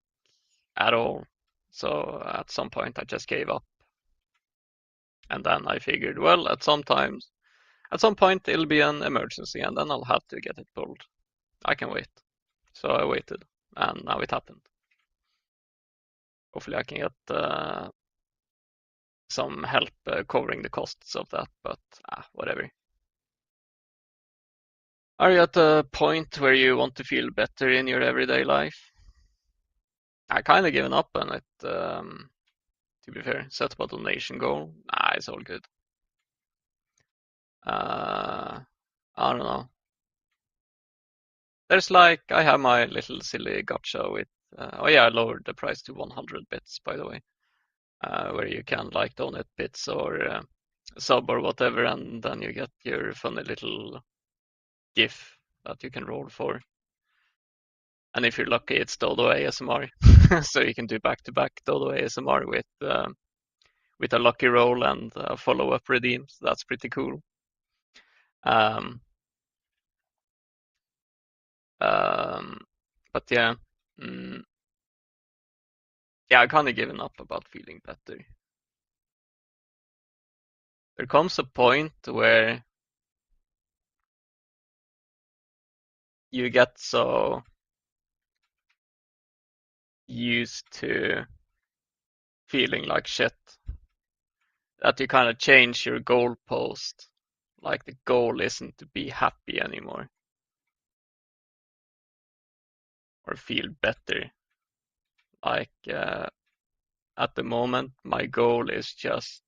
at all. So at some point I just gave up. And then I figured, well, at some point it'll be an emergency and then I'll have to get it pulled. I can wait. So I waited and now it happened. Hopefully I can get some help covering the costs of that, but whatever. Are you at a point where you want to feel better in your everyday life? I kind of given up on it, to be fair. Set up a donation goal. Nah, it's all good. Uh, I don't know. There's like, I have my little silly gotcha with, oh yeah, I lowered the price to 100 bits, by the way, where you can like donate bits or sub or whatever, and then you get your funny little GIF that you can roll for. And if you're lucky, it's Dodo ASMR. So you can do back-to-back Dodo ASMR with a lucky roll and follow-up redeems. That's pretty cool. Um, um, but yeah, mm, yeah, I kind of given up about feeling better. There comes a point where you get so used to feeling like shit that you kind of change your goalpost. Like the goal isn't to be happy anymore or feel better. Like at the moment, my goal is just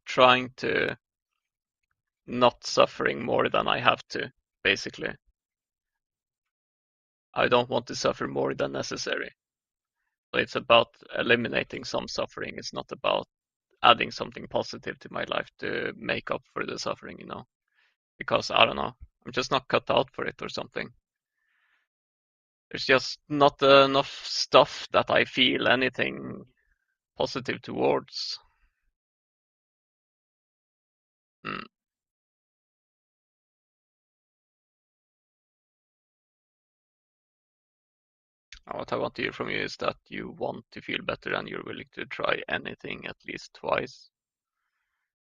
trying to not suffering more than I have to, basically. I don't want to suffer more than necessary. So it's about eliminating some suffering. It's not about adding something positive to my life to make up for the suffering, because I don't know, I'm just not cut out for it or something. There's just not enough stuff that I feel anything positive towards. Hmm. What I want to hear from you is that you want to feel better and you're willing to try anything at least twice.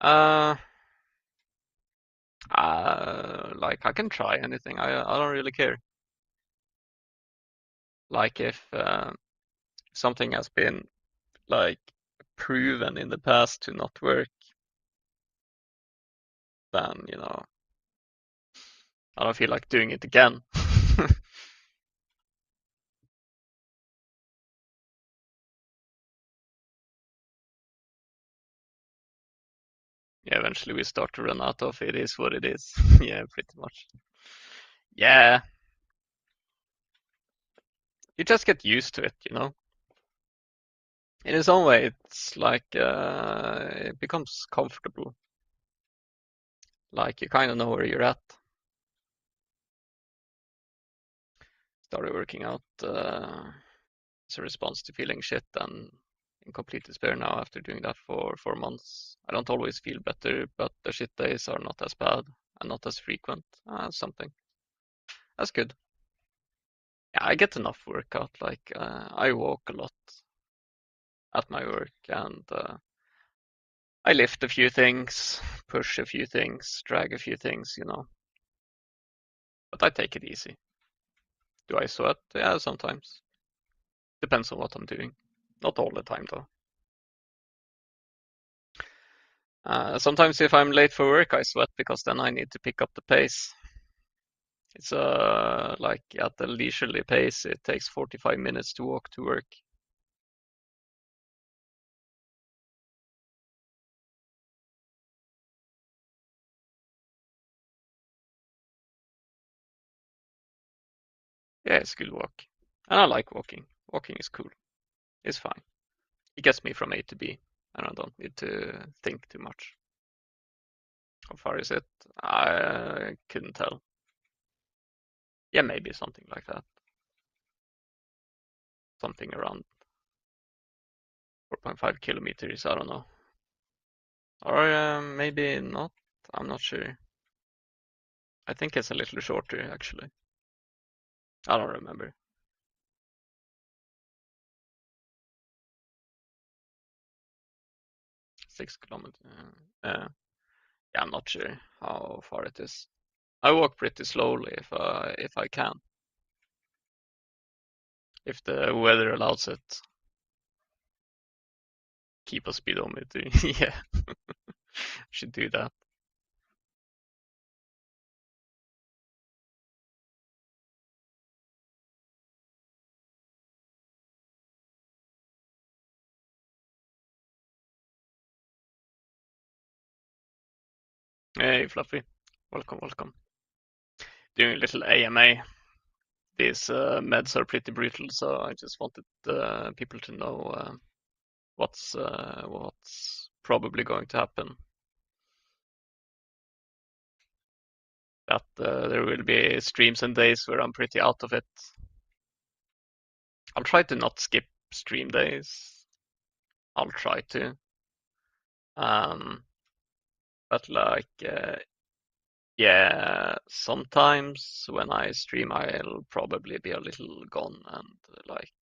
Uh, like I can try anything. I don't really care. Like if something has been like proven in the past to not work, then I don't feel like doing it again. Yeah, eventually we start to run out of it is what it is. Yeah, pretty much. Yeah, you just get used to it. In its own way, it's like it becomes comfortable. Like you kind of know where you're at. Started working out as a response to feeling shit and in complete despair now after doing that for 4 months. I don't always feel better, but the shit days are not as bad and not as frequent. Something. That's good. Yeah, I get enough workout. Like I walk a lot at my work and I lift a few things, push a few things, drag a few things. But I take it easy. Do I sweat? Yeah, sometimes. Depends on what I'm doing. Not all the time though. Sometimes if I'm late for work, I sweat because then I need to pick up the pace. It's like at the leisurely pace, it takes 45 minutes to walk to work. Yeah, it's good walk. And I like walking. Walking is cool. It's fine. It gets me from A to B, and I don't need to think too much. How far is it? I couldn't tell. Yeah, maybe something like that. Something around 4.5 kilometers. I don't know. Or maybe not. I'm not sure. I think it's a little shorter actually. I don't remember. 6 kilometers. Yeah, I'm not sure how far it is. I walk pretty slowly if I can, if the weather allows it. Keep a speedometer. Yeah, should do that. Hey, Fluffy. Welcome, welcome. Doing a little AMA. These meds are pretty brutal, so I just wanted people to know what's probably going to happen. That there will be streams and days where I'm pretty out of it. I'll try to not skip stream days. I'll try to. Um, but like, yeah, sometimes when I stream, I'll probably be a little gone and like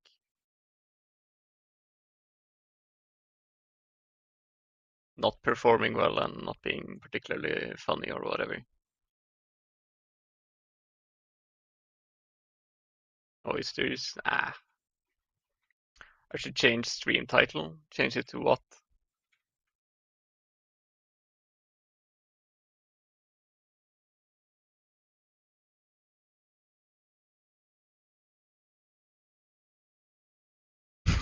not performing well and not being particularly funny or whatever. Oysters, I should change stream title. Change it to what?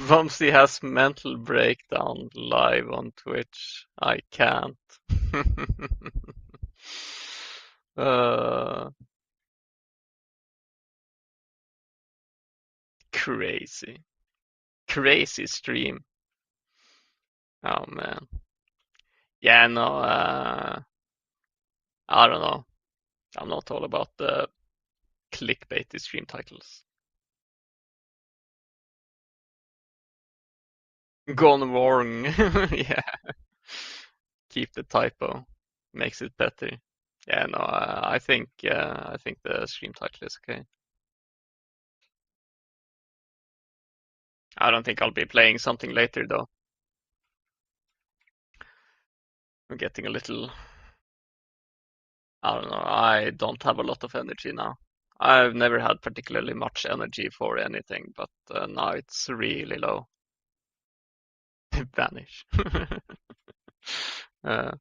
Vamsi has mental breakdown live on Twitch. I can't. uh, Crazy. Crazy stream. Oh man. Yeah, no, I don't know. I'm not all about the clickbaity stream titles. Gone wrong. Yeah. Keep the typo. Makes it better. Yeah, no, I think the stream title is okay. I don't think I'll be playing something later though. I'm getting a little, I don't know, I don't have a lot of energy now. I've never had particularly much energy for anything, but now it's really low. Vanish. uh,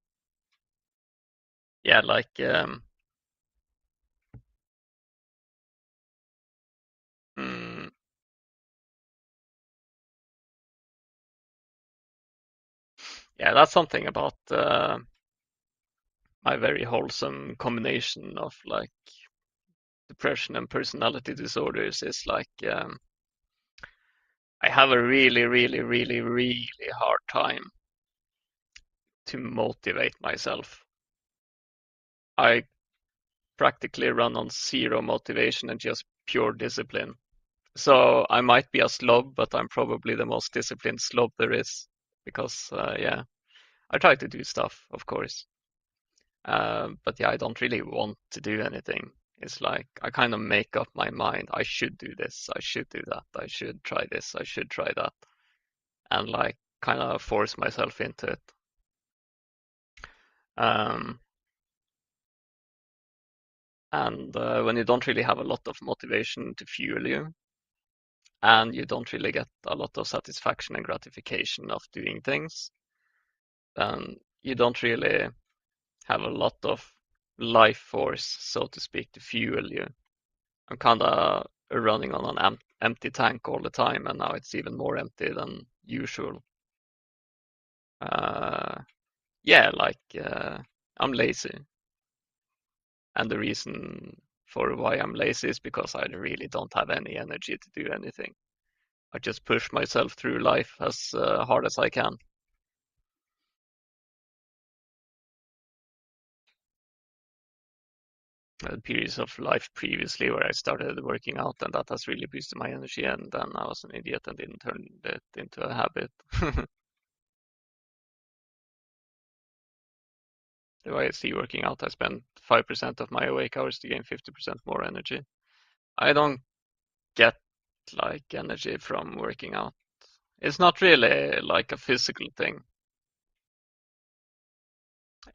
yeah, like mm, yeah, that's something about my very wholesome combination of like depression and personality disorders is like I have a really, really, really, really hard time to motivate myself. I practically run on zero motivation and just pure discipline. So I might be a slob, but I'm probably the most disciplined slob there is because, yeah, I try to do stuff, of course. But yeah, I don't really want to do anything. It's like I kind of make up my mind. I should do this. I should do that. I should try this. I should try that. And like kind of force myself into it. Um, and when you don't really have a lot of motivation to fuel you, and you don't really get a lot of satisfaction and gratification of doing things, then you don't really have a lot of life force, so to speak, to fuel you. I'm kind of running on an empty tank all the time, and now it's even more empty than usual. Uh, yeah, like I'm lazy, and the reason for why I'm lazy is because I really don't have any energy to do anything. I just push myself through life as hard as I can. Periods of life previously where I started working out, and that has really boosted my energy. And then I was an idiot and didn't turn it into a habit. The way I see working out, I spend 5% of my awake hours to gain 50% more energy. I don't get like energy from working out. It's not really like a physical thing.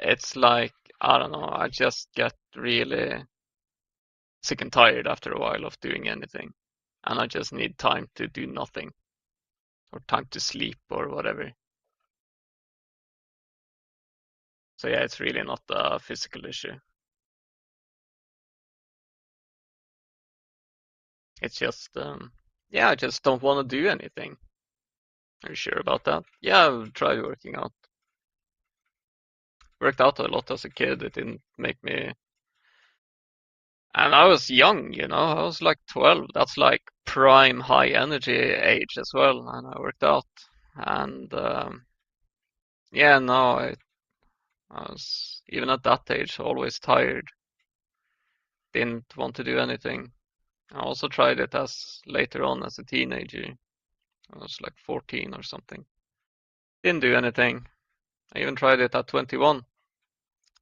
It's like, I don't know, I just get really sick and tired after a while of doing anything. And I just need time to do nothing or time to sleep or whatever. So yeah, it's really not a physical issue. It's just, yeah, I just don't want to do anything. Are you sure about that? Yeah, I've tried working out. Worked out a lot as a kid. It didn't make me. And I was young, I was like 12. That's like prime high energy age as well. And I worked out. And yeah, no, I was, even at that age, always tired. Didn't want to do anything. I also tried it as later on as a teenager. I was like 14 or something. Didn't do anything. I even tried it at 21,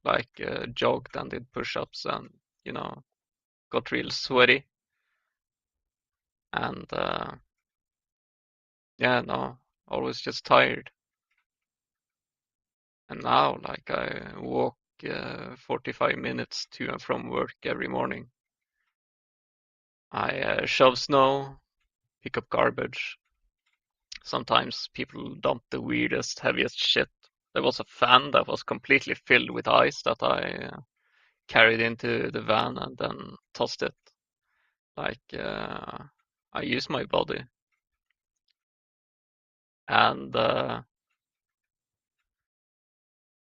like jogged and did push-ups and, you know, got real sweaty. And yeah, no, always just tired. And now, like, I walk 45 minutes to and from work every morning. I shove snow, pick up garbage. Sometimes people dump the weirdest, heaviest shit. There was a fan that was completely filled with ice that I carried into the van and then tossed it. Like, I use my body. And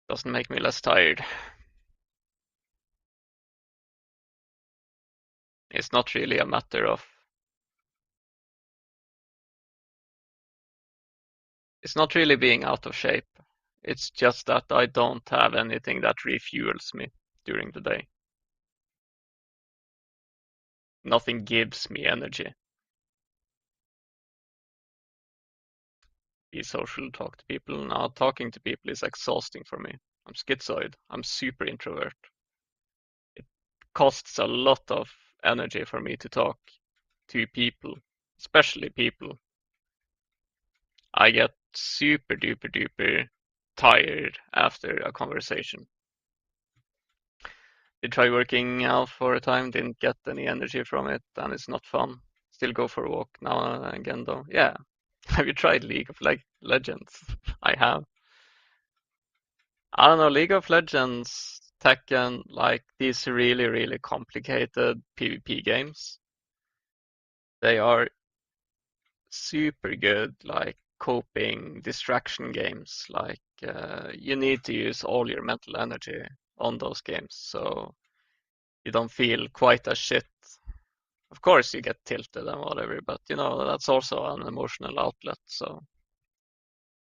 doesn't make me less tired. It's not really a matter of It's not really being out of shape. It's just that I don't have anything that refuels me during the day. Nothing gives me energy. Be social, talk to people. Now, talking to people is exhausting for me. I'm schizoid. I'm super introvert. It costs a lot of energy for me to talk to people, especially people. I get super duper duper tired after a conversation. Did try working out for a time, didn't get any energy from it, and it's not fun. Still go for a walk now and again though. Yeah. Have you tried League of Legends? I have. I don't know, League of Legends, Tekken, like these really, really complicated PvP games. They are super good, like coping distraction games. Like you need to use all your mental energy on those games, so you don't feel quite as shit. Of course, you get tilted and whatever, but you know that's also an emotional outlet. So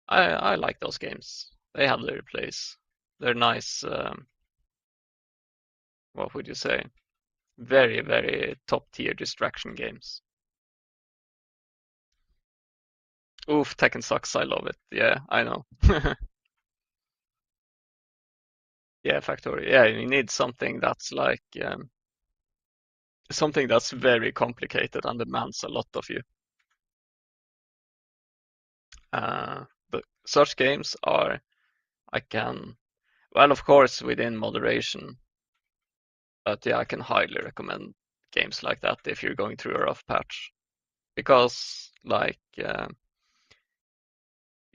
I like those games. They have their place. They're nice. What would you say? Very, very top tier distraction games. Oof, Tekken sucks. I love it. Yeah, I know. Yeah, Factorio. Yeah, you need something that's like something that's very complicated and demands a lot of you. But such games are, I can, well, of course, within moderation. But yeah, I can highly recommend games like that if you're going through a rough patch, because like you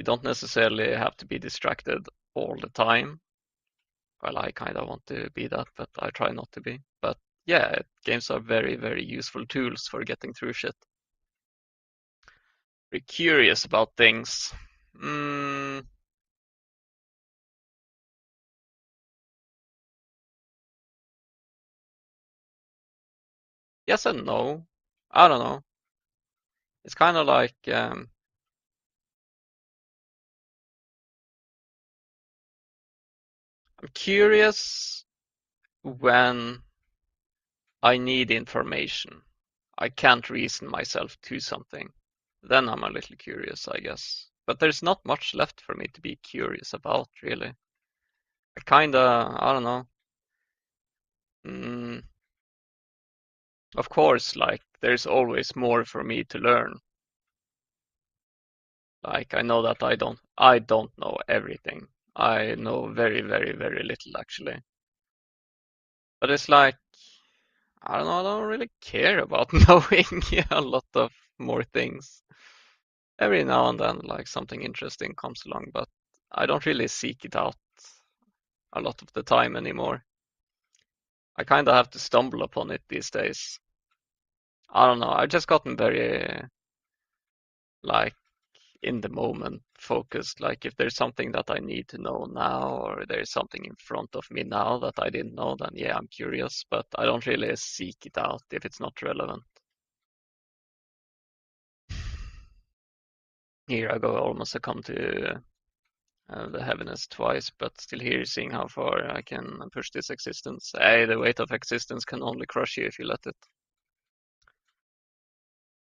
don't necessarily have to be distracted all the time. Well, I kind of want to be that, but I try not to be. But yeah, games are very, very useful tools for getting through shit. Be curious about things. Mm, yes and no. I don't know. It's kind of like I'm curious when I need information. I can't reason myself to something. Then I'm a little curious, I guess. But there's not much left for me to be curious about, really. I kinda, I don't know. Mm, of course, like, there's always more for me to learn. Like, I know that I don't know everything. I know very, very, very little, actually. But it's like, I don't know, I don't really care about knowing a lot of more things. Every now and then, like, something interesting comes along, but I don't really seek it out a lot of the time anymore. I kind of have to stumble upon it these days. I don't know. I've just gotten very like in the moment focused. Like if there's something that I need to know now, or there's something in front of me now that I didn't know, then yeah, I'm curious, but I don't really seek it out if it's not relevant. Here I go, almost succumb to the heaviness twice, but still here, seeing how far I can push this existence. Hey, the weight of existence can only crush you if you let it.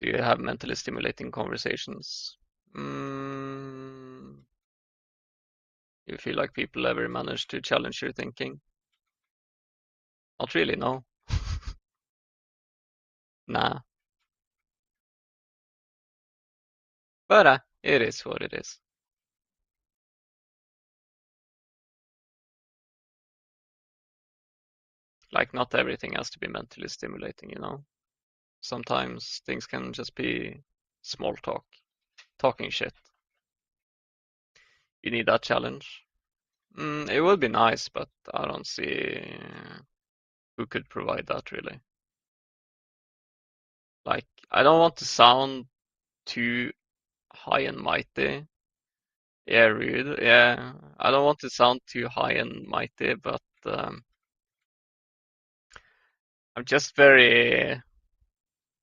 Do you have mentally stimulating conversations? Mm, you feel like people ever manage to challenge your thinking? Not really, no. Nah. But it is what it is. Like, not everything has to be mentally stimulating, you know? Sometimes things can just be small talk, talking shit. You need that challenge. It would be nice, but I don't see who could provide that really. Like, I don't want to sound too high and mighty. Yeah, rude. Yeah, I don't want to sound too high and mighty, but I'm just very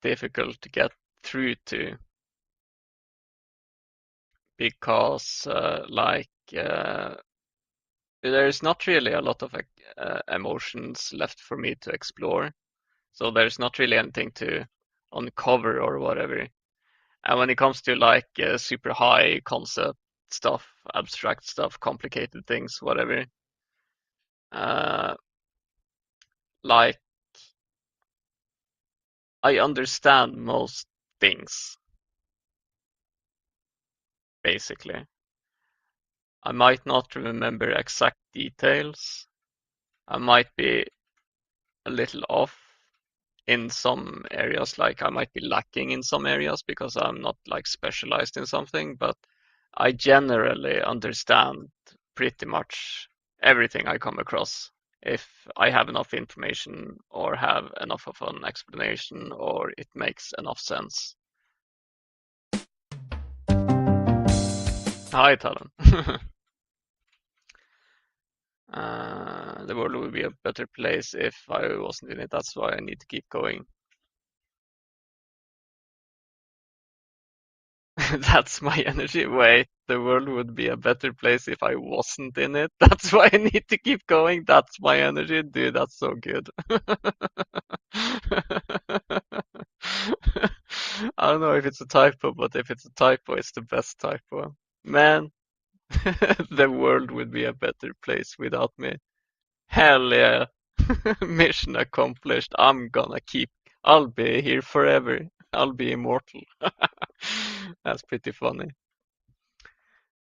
difficult to get through to because there's not really a lot of emotions left for me to explore. So there's not really anything to uncover or whatever. And when it comes to super high concept stuff, abstract stuff, complicated things, whatever, uh, like I understand most things, basically. I might not remember exact details. I might be a little off in some areas, like I might be lacking in some areas because I'm not like specialized in something, but I generally understand pretty much everything I come across if I have enough information or have enough of an explanation or it makes enough sense. Hi, Talon. The world would be a better place if I wasn't in it. That's why I need to keep going. That's my energy. Wait, the world would be a better place if I wasn't in it. That's why I need to keep going. That's my energy. Dude, that's so good. I don't know if it's a typo, but if it's a typo, it's the best typo. Man, the world would be a better place without me. Hell yeah. Mission accomplished. I'll be here forever. I'll be immortal. That's pretty funny.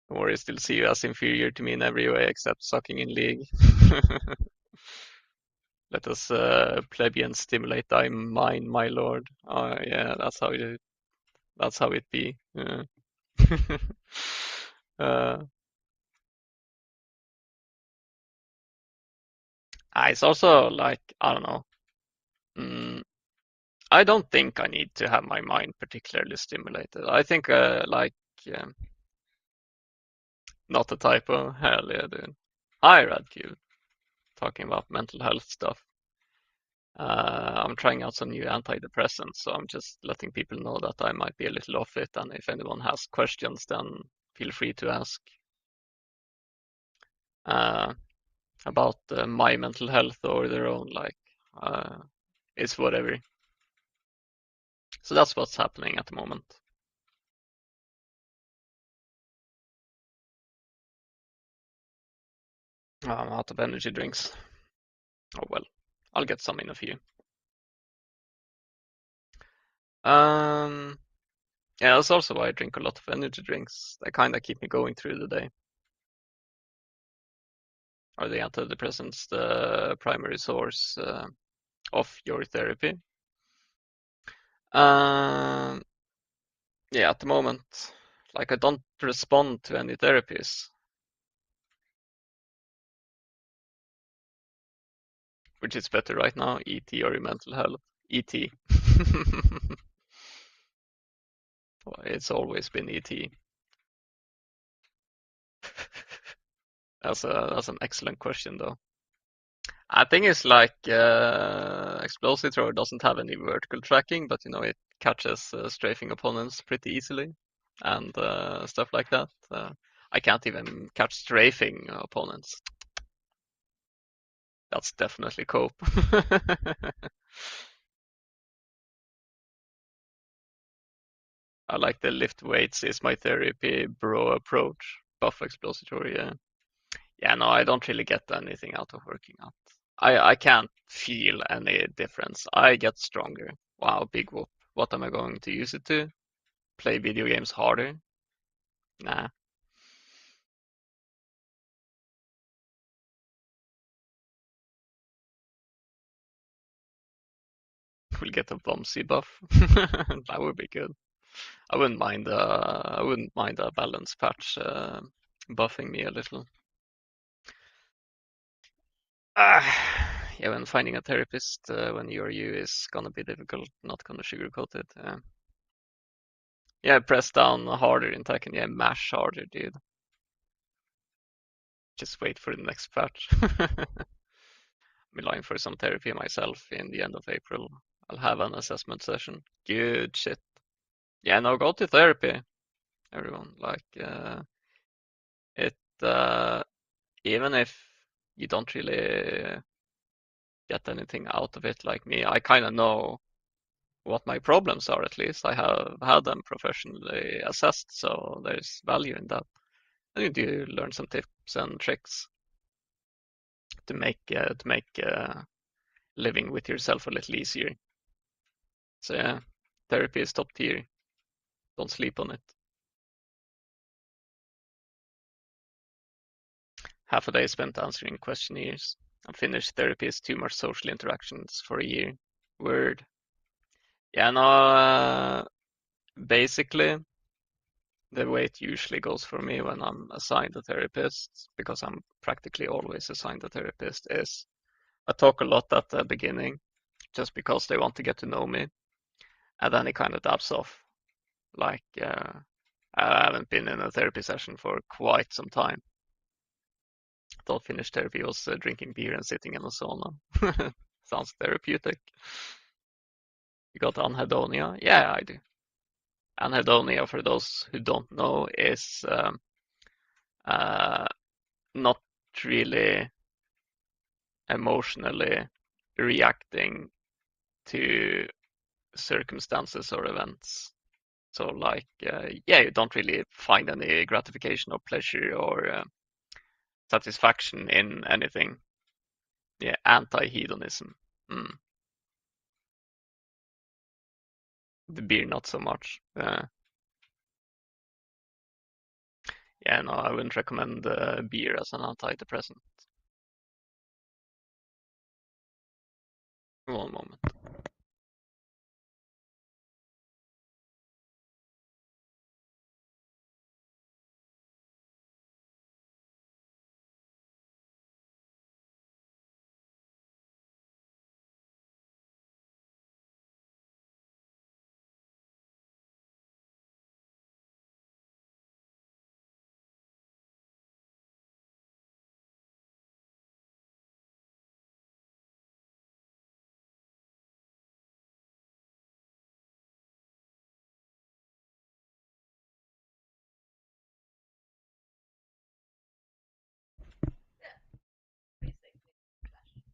Or I still see you as inferior to me in every way except sucking in league. Let us plebeians stimulate thy mind, my lord. Oh yeah, that's how it be. Yeah. uh, it's also like I don't know. Mm, I don't think I need to have my mind particularly stimulated. I think not a typo. Hell yeah, dude. Hi, Radcube. Talking about mental health stuff. I'm trying out some new antidepressants, so I'm just letting people know that I might be a little off it, and if anyone has questions, then feel free to ask uh, about my mental health or their own. Uh, it's whatever. So that's what's happening at the moment. I'm out of energy drinks. Oh well, I'll get some in a few. Um, yeah, that's also why I drink a lot of energy drinks. They kind of keep me going through the day. Are the antidepressants the primary source of your therapy? Um, yeah, at the moment, like I don't respond to any therapies, which is better right now, ET or your mental health. ET. Well, it's always been ET. That's an excellent question though. I think it's like Explosive Thrower doesn't have any vertical tracking, but you know it catches strafing opponents pretty easily and stuff like that. I can't even catch strafing opponents. That's definitely cope. I like the lift weights is my therapy bro approach. Buff explository, yeah. Yeah, no, I don't really get anything out of working out. I can't feel any difference. I get stronger. Wow, big whoop. What am I going to use it to? Play video games harder? Nah, we'll get a Bumsy buff. That would be good. I wouldn't mind a balance patch buffing me a little. Yeah, when finding a therapist when you're you is gonna be difficult. Not gonna sugarcoat it. Yeah, press down harder in Tekken. Yeah, mash harder, dude. Just wait for the next patch. I'm relying for some therapy myself in the end of April. I'll have an assessment session. Good shit. Yeah, no, go to therapy. everyone. Like it, even if you don't really get anything out of it, like me, I kind of know what my problems are. At least I have had them professionally assessed, so there's value in that. And you do learn some tips and tricks to make living with yourself a little easier. So yeah, therapy is top tier. Don't sleep on it. Half a day spent answering questionnaires. I finished therapy is too much social interactions for a year. Word. Yeah, no, basically, the way it usually goes for me when I'm assigned a therapist, because I'm practically always assigned a therapist, is I talk a lot at the beginning, just because they want to get to know me, and then it kind of dabs off. Like, I haven't been in a therapy session for quite some time. Thought finished therapy was drinking beer and sitting in a sauna. Sounds therapeutic. You got anhedonia? Yeah, I do. Anhedonia, for those who don't know, is uh, not really emotionally reacting to circumstances or events. So, like, yeah, you don't really find any gratification or pleasure or satisfaction in anything. Yeah, anti-hedonism. Mm. The beer, not so much. Yeah, no, I wouldn't recommend beer as an antidepressant. One moment.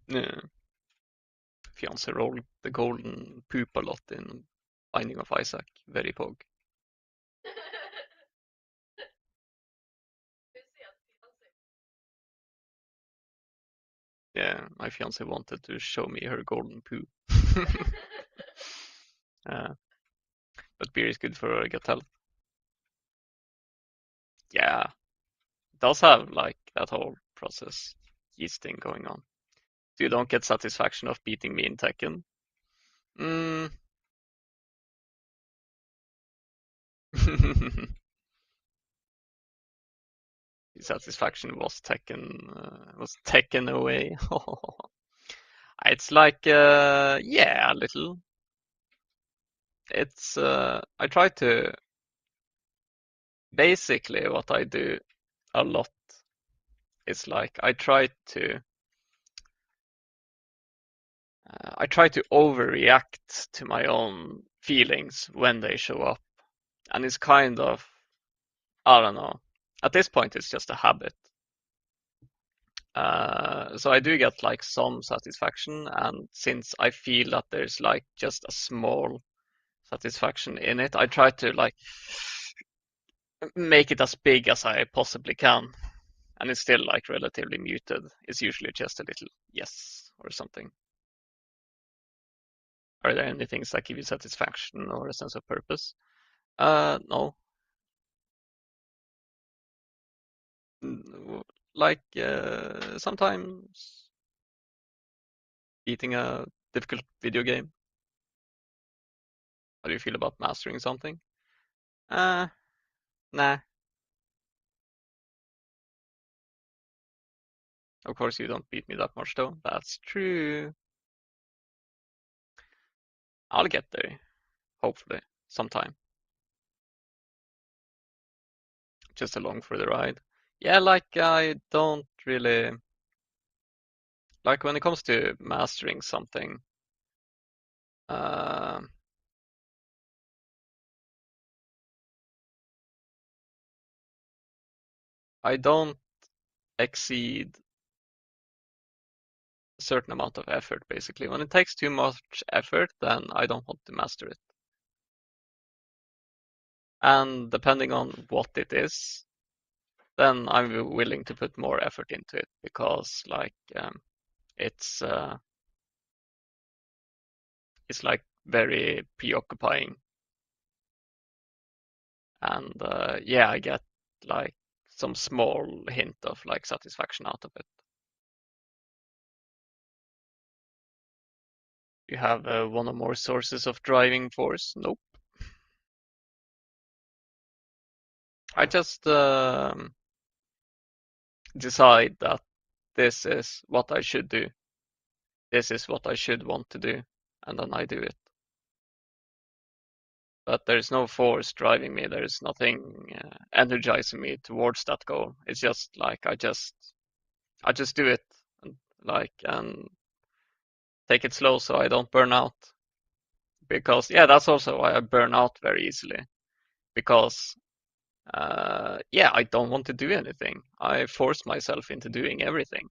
Yeah. Fiance rolled the golden poop a lot in Binding of Isaac. Very pog. Yeah, my fiance wanted to show me her golden poo. uh, but beer is good for gut health. Yeah, it does have like that whole process yeast thing going on. So you don't get satisfaction of beating me in Tekken. Mm. Satisfaction was taken away. It's like yeah, a little. It's I try to basically what I do a lot is like I try to overreact to my own feelings when they show up, and it's kind of I don't know. At this point, it's just a habit. So I do get like some satisfaction, and since I feel that there's like just a small satisfaction in it, I try to like make it as big as I possibly can, and it's still like relatively muted. It's usually just a little yes or something. Are there any things that give you satisfaction or a sense of purpose? No. Like sometimes beating a difficult video game. How do you feel about mastering something? Uh, nah. Of course you don't beat me that much though. That's true. I'll get there, hopefully, sometime. Just along for the ride. Yeah, like I don't really like when it comes to mastering something. Uh, I don't exceed a certain amount of effort, basically. When it takes too much effort, then I don't want to master it. And depending on what it is, then I'm willing to put more effort into it because it's uh, it's like very preoccupying, and yeah, I get like some small hint of like satisfaction out of it. You have one or more sources of driving force? Nope. I just decide that this is what I should do. This is what I should want to do, and then I do it. But there's no force driving me. There's nothing energizing me towards that goal. It's just like I just do it and and take it slow so I don't burn out. Because yeah, that's also why I burn out very easily. Because yeah, I don't want to do anything. I force myself into doing everything.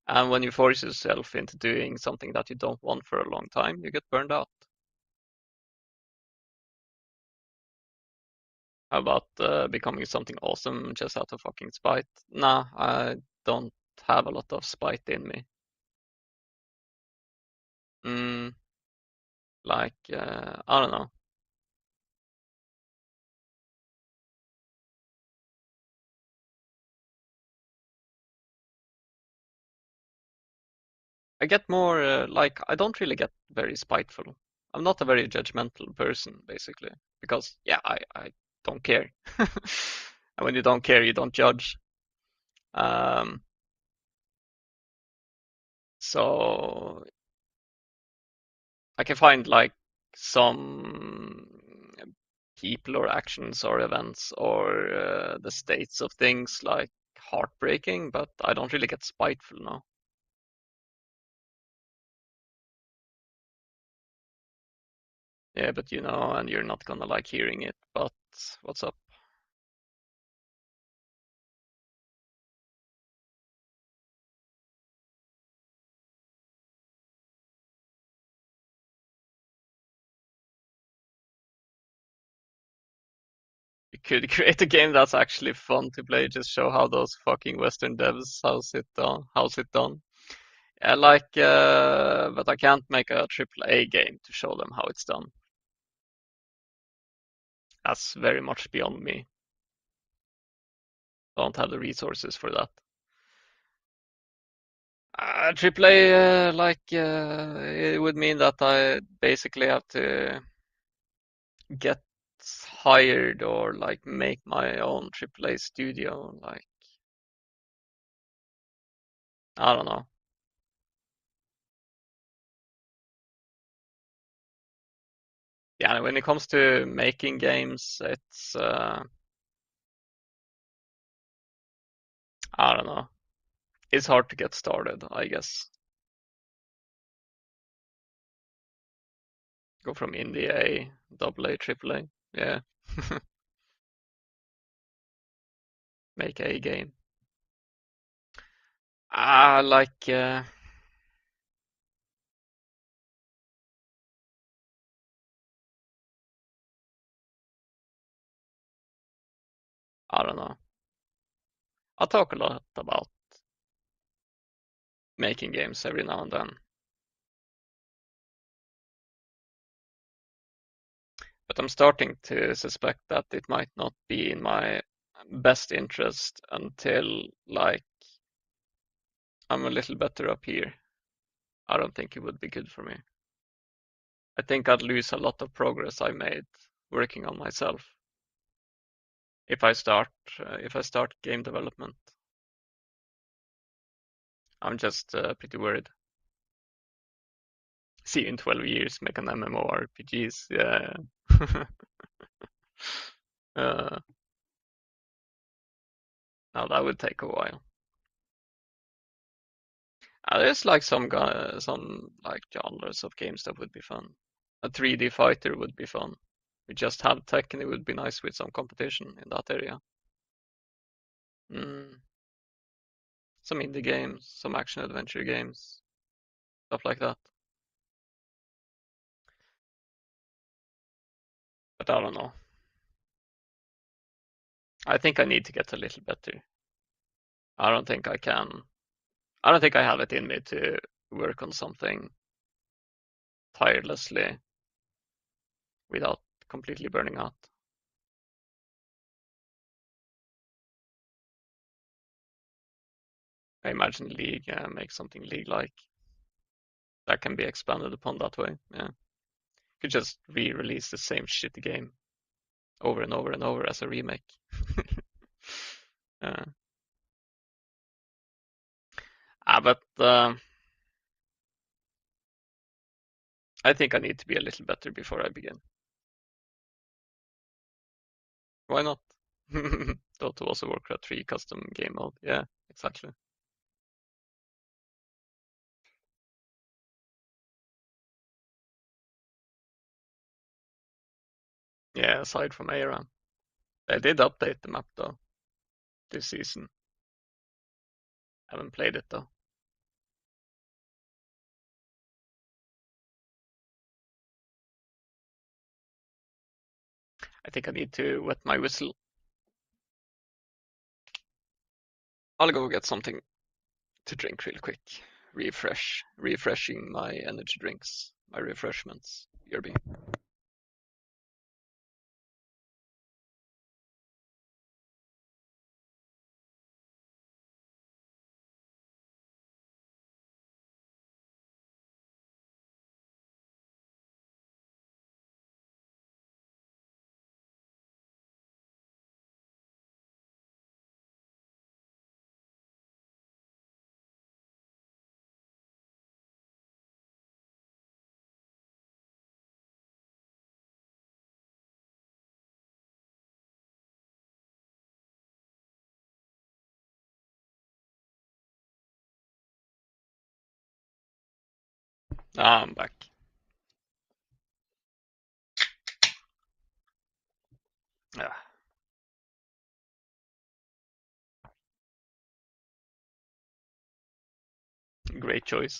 And when you force yourself into doing something that you don't want for a long time, you get burned out. How about becoming something awesome just out of fucking spite? Nah, I don't have a lot of spite in me. Mm, I don't know. I get more I don't really get very spiteful. I'm not a very judgmental person, basically, because yeah, I don't care. And when you don't care, you don't judge. Um, so I can find like some people or actions or events or the states of things like heartbreaking, but I don't really get spiteful now. Yeah, but you know, and you're not gonna like hearing it, but what's up? You could create a game that's actually fun to play, just show how those fucking Western devs how's it done. Yeah, but I can't make a triple A game to show them how it's done. That's very much beyond me. Don't have the resources for that. Triple A, it would mean that I basically have to get hired or like make my own triple A studio. Like, I don't know. Yeah, when it comes to making games, I don't know. It's hard to get started, I guess. Go from indie A, double A, triple A. Yeah. Make a game. Ah, I don't know. I talk a lot about making games every now and then, but I'm starting to suspect that it might not be in my best interest until I'm a little better up here. I don't think it would be good for me. I think I'd lose a lot of progress I made working on myself if I start game development. I'm just pretty worried. See you in 12 years, make an MMORPGs. Yeah. uh, Now that would take a while. There's like some like genres of games that would be fun. A 3D fighter would be fun. We just have tech, and it would be nice with some competition in that area. Mm, some indie games, some action adventure games, stuff like that. But I don't know. I think I need to get a little better. I don't think I can. I don't think I have it in me to work on something tirelessly without completely burning out. I imagine League make something League-like that can be expanded upon that way. Yeah, could just re-release the same shitty game over and over and over as a remake. uh, but I think I need to be a little better before I begin. Why not? Dota was a Warcraft 3 custom game mode. Yeah, exactly. Yeah, aside from ARAM. They did update the map though this season. Haven't played it though. I think I need to wet my whistle. I'll go get something to drink real quick. Refreshing my energy drinks, my refreshments. BRB. Ah, I'm back. Ah, great choice.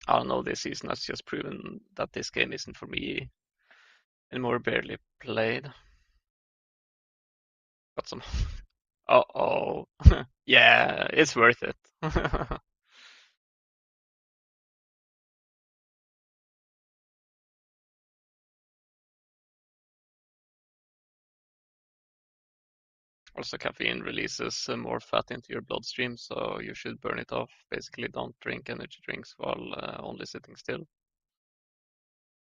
I don't know, this season has just proven that this game isn't for me anymore. Barely played. Got some. Uh-oh. Yeah, it's worth it. Also, caffeine releases more fat into your bloodstream, so you should burn it off. Basically, don't drink energy drinks while only sitting still.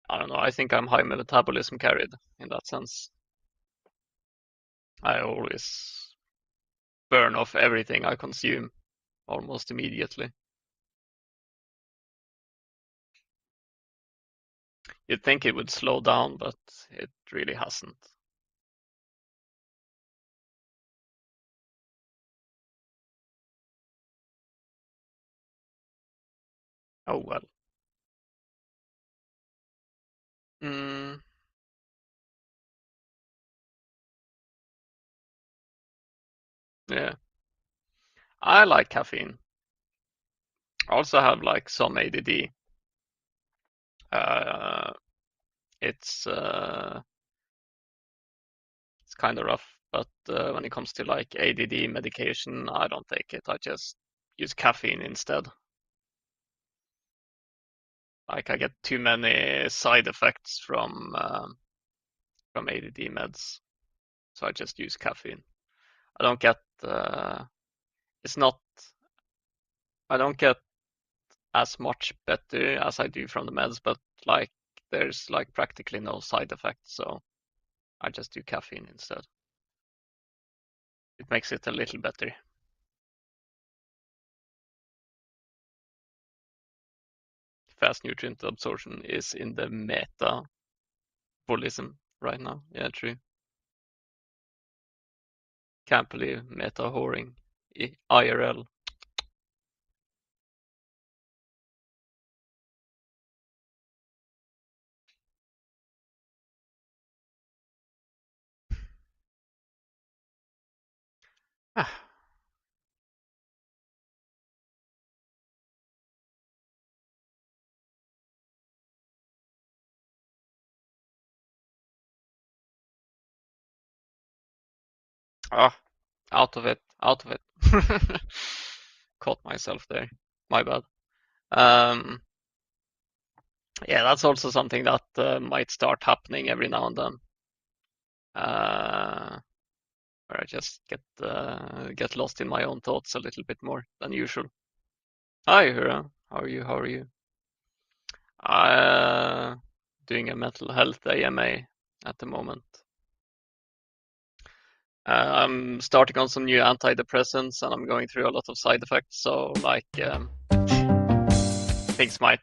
I don't know. I think I'm high metabolism carried in that sense. I always burn off everything I consume almost immediately. You'd think it would slow down, but it really hasn't. Oh well. Mm, yeah, I like caffeine. I also have like some ADD. Uh, it's kind of rough, but when it comes to like ADD medication, I don't take it. I just use caffeine instead. Like I get too many side effects from ADD meds, so I just use caffeine. I don't get it's not I don't get as much better as I do from the meds, but like there's like practically no side effects, so I just do caffeine instead. It makes it a little better. Fast nutrient absorption is in the metabolism right now. Yeah, true. Can't believe meta whoring. IRL. Ah, ah, out of it, out of it. Caught myself there. My bad. Um, yeah, that's also something that might start happening every now and then. Where I just get lost in my own thoughts a little bit more than usual. Hi, Hura. How are you? How are you? Uh, Doing a mental health AMA at the moment. I'm starting on some new antidepressants and I'm going through a lot of side effects. So like things might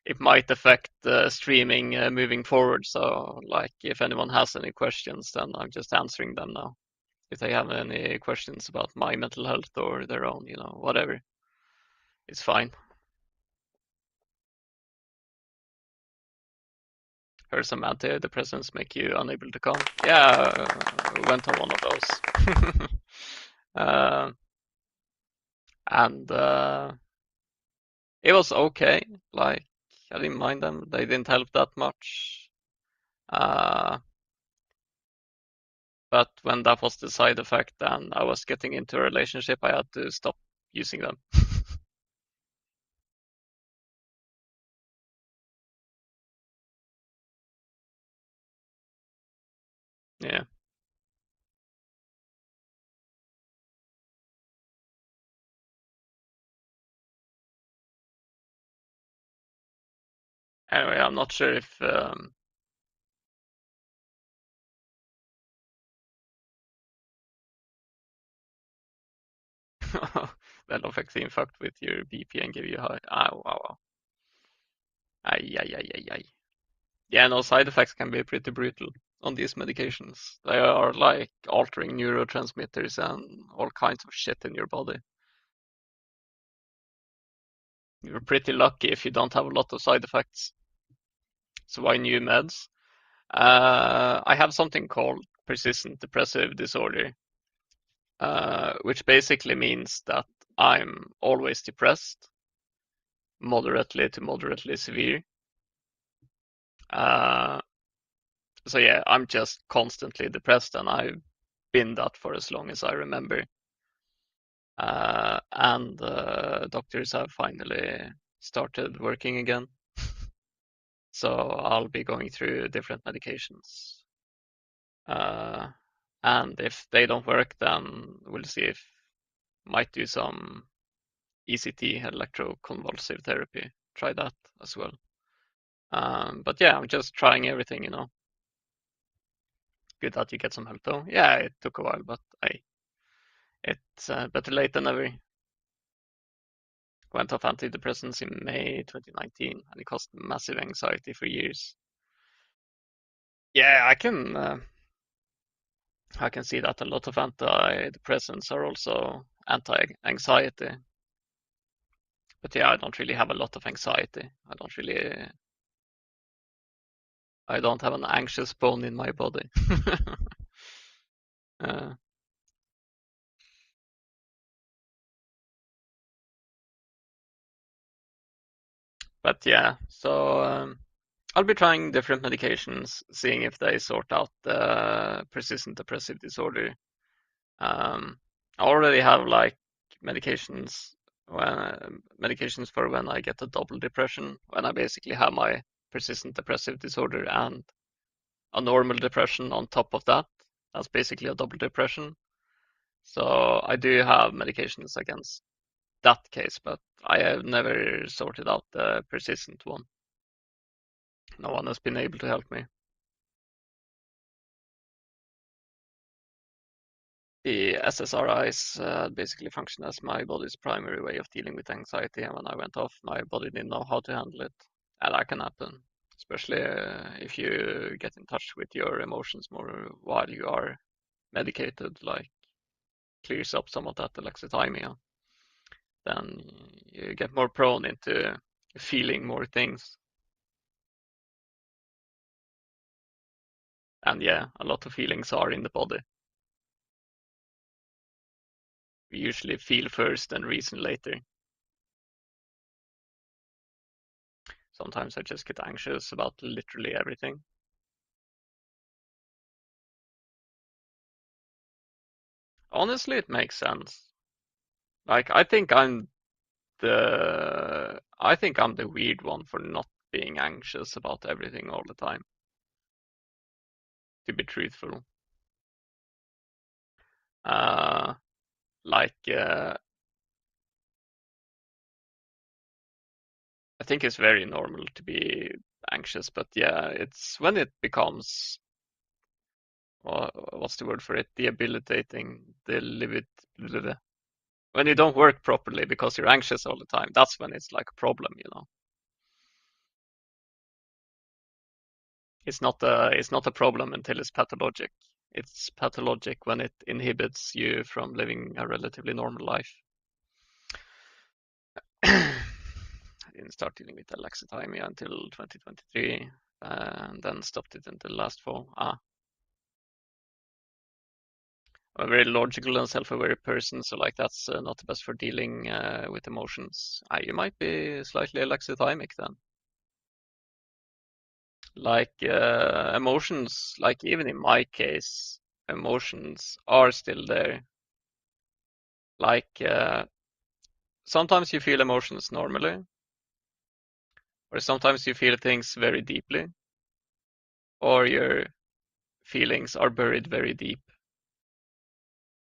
it might affect streaming moving forward. So like if anyone has any questions, then I'm just answering them now. If they have any questions about my mental health or their own, whatever, it's fine. Heard some antidepressants make you unable to come. Yeah, went on one of those. uh, and it was okay. Like I didn't mind them. They didn't help that much. Uh, but when that was the side effect and I was getting into a relationship, I had to stop using them. Yeah. Anyway, I'm not sure if venlafaxine fucked with your BP and give you high. Ah, wow. Ay, ay, ay, ay, ay. Yeah, no, side effects can be pretty brutal on these medications. They are like altering neurotransmitters and all kinds of shit in your body. You're pretty lucky if you don't have a lot of side effects. So why new meds? I have something called persistent depressive disorder, which basically means that I'm always depressed, moderately to moderately severe. Uh, so yeah, I'm just constantly depressed, and I've been that for as long as I remember. And doctors have finally started working again. So I'll be going through different medications. Uh, and if they don't work, then we'll see if might do some ECT, electroconvulsive therapy. Try that as well. But yeah, I'm just trying everything. Good that you get some help though. Yeah, it took a while, but it's better late than never. Went off antidepressants in May 2019, and it caused massive anxiety for years. Yeah, I can see that a lot of antidepressants are also anti-anxiety. But yeah, I don't really have a lot of anxiety. I don't have an anxious bone in my body. uh, but yeah, so I'll be trying different medications, seeing if they sort out the persistent depressive disorder. I already have like medications medications for when I get a double depression, when I basically have my persistent depressive disorder and a normal depression on top of that. That's basically a double depression. So I do have medications against that case, but I have never sorted out the persistent one. No one has been able to help me. The SSRIs basically function as my body's primary way of dealing with anxiety, and when I went off, my body didn't know how to handle it. And that can happen, especially if you get in touch with your emotions more while you are medicated, like clears up some of that alexithymia. Then you get more prone into feeling more things. And yeah, a lot of feelings are in the body. usually feel first and reason later. Sometimes I just get anxious about literally everything. Honestly, it makes sense. Like I think I'm the weird one for not being anxious about everything all the time, to be truthful. Uh, like I think it's very normal to be anxious, but yeah, it's when it becomes what's the word for it? Debilitating, when you don't work properly because you're anxious all the time. That's when it's like a problem, you know. It's not a problem until it's pathologic. It's pathologic when it inhibits you from living a relatively normal life. I didn't start dealing with alexithymia until 2023, and then stopped it until last fall. I'm a very logical and self-aware person, so like that's not the best for dealing with emotions. You might be slightly alexithymic then. Like emotions, like even in my case, emotions are still there. Like sometimes you feel emotions normally, or sometimes you feel things very deeply, or your feelings are buried very deep.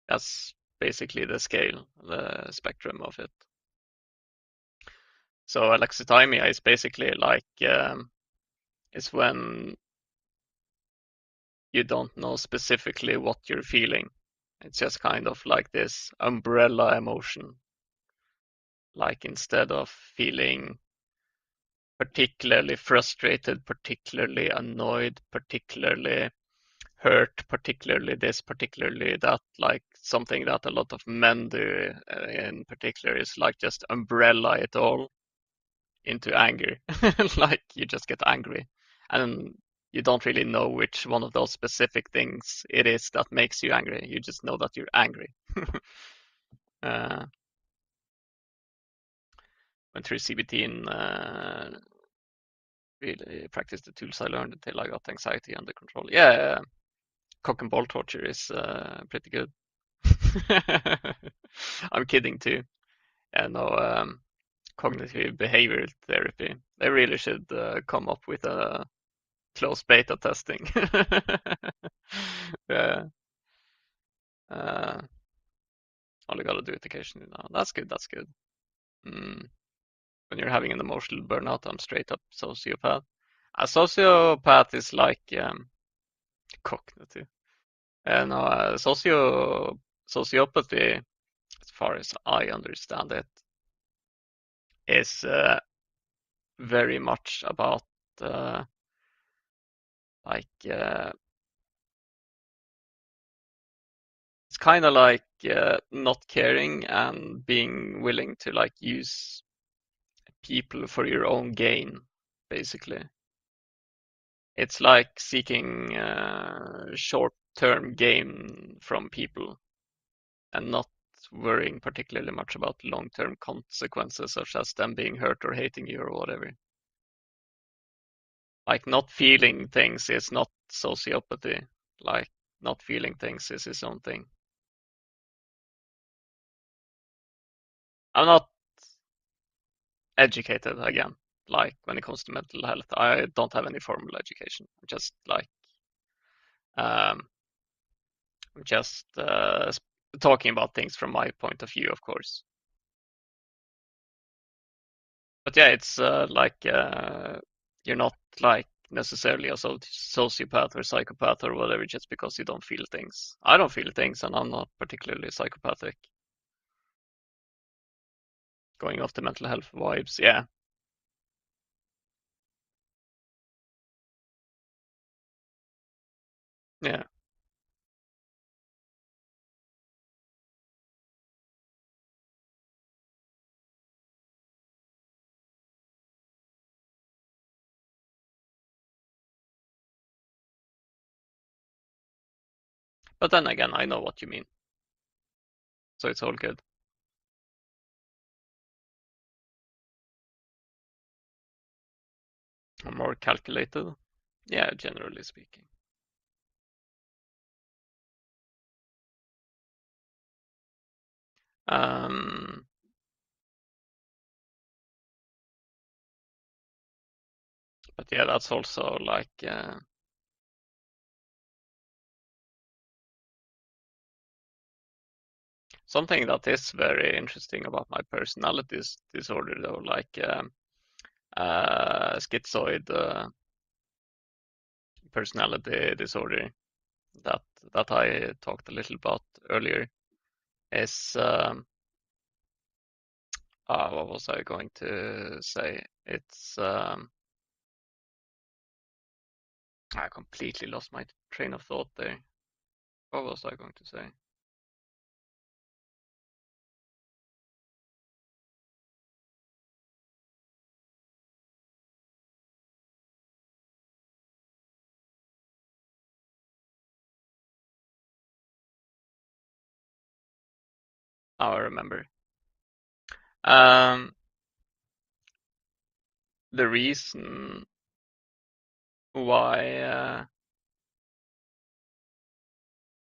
That's basically the scale, the spectrum of it. So alexithymia is basically like is when you don't know specifically what you're feeling. It's just kind of like this umbrella emotion. Like instead of feeling particularly frustrated, particularly annoyed, particularly hurt, particularly this, particularly that, like something that a lot of men do in particular is like just umbrella it all into anger. Like you just get angry. And you don't really know which one of those specific things it is that makes you angry. You just know that you're angry. uh, Went through CBT and really practiced the tools I learned until I got anxiety under control. Yeah, cock and ball torture is pretty good. I'm kidding too. Yeah, no, cognitive behavioral therapy. They really should come up with a close beta testing. Yeah, uh, all you gotta do it occasionally now. That's good. That's good. Mm. When you're having an emotional burnout, I'm straight up sociopath. A sociopath is like cognitive. And sociopathy, as far as I understand it, is very much about uh, like it's kind of like not caring and being willing to like use people for your own gain, basically. It's like seeking short-term gain from people and not worrying particularly much about long-term consequences, such as them being hurt or hating you or whatever. Like not feeling things is not sociopathy. Like not feeling things is his own thing. I'm not educated again. Like when it comes to mental health, I don't have any formal education. I'm just like um, I'm just talking about things from my point of view, of course. But yeah, it's like you're not like necessarily a sociopath or psychopath or whatever just because you don't feel things. I don't feel things, and I'm not particularly psychopathic. Going off the mental health vibes, yeah, yeah. But then again, I know what you mean. so it's all good. More calculated. Yeah, generally speaking. Um, but yeah, that's also like something that is very interesting about my personality disorder, though, like schizoid personality disorder that I talked a little about earlier is what was I going to say? It's I completely lost my train of thought there. What was I going to say? Now I remember. Um, the reason why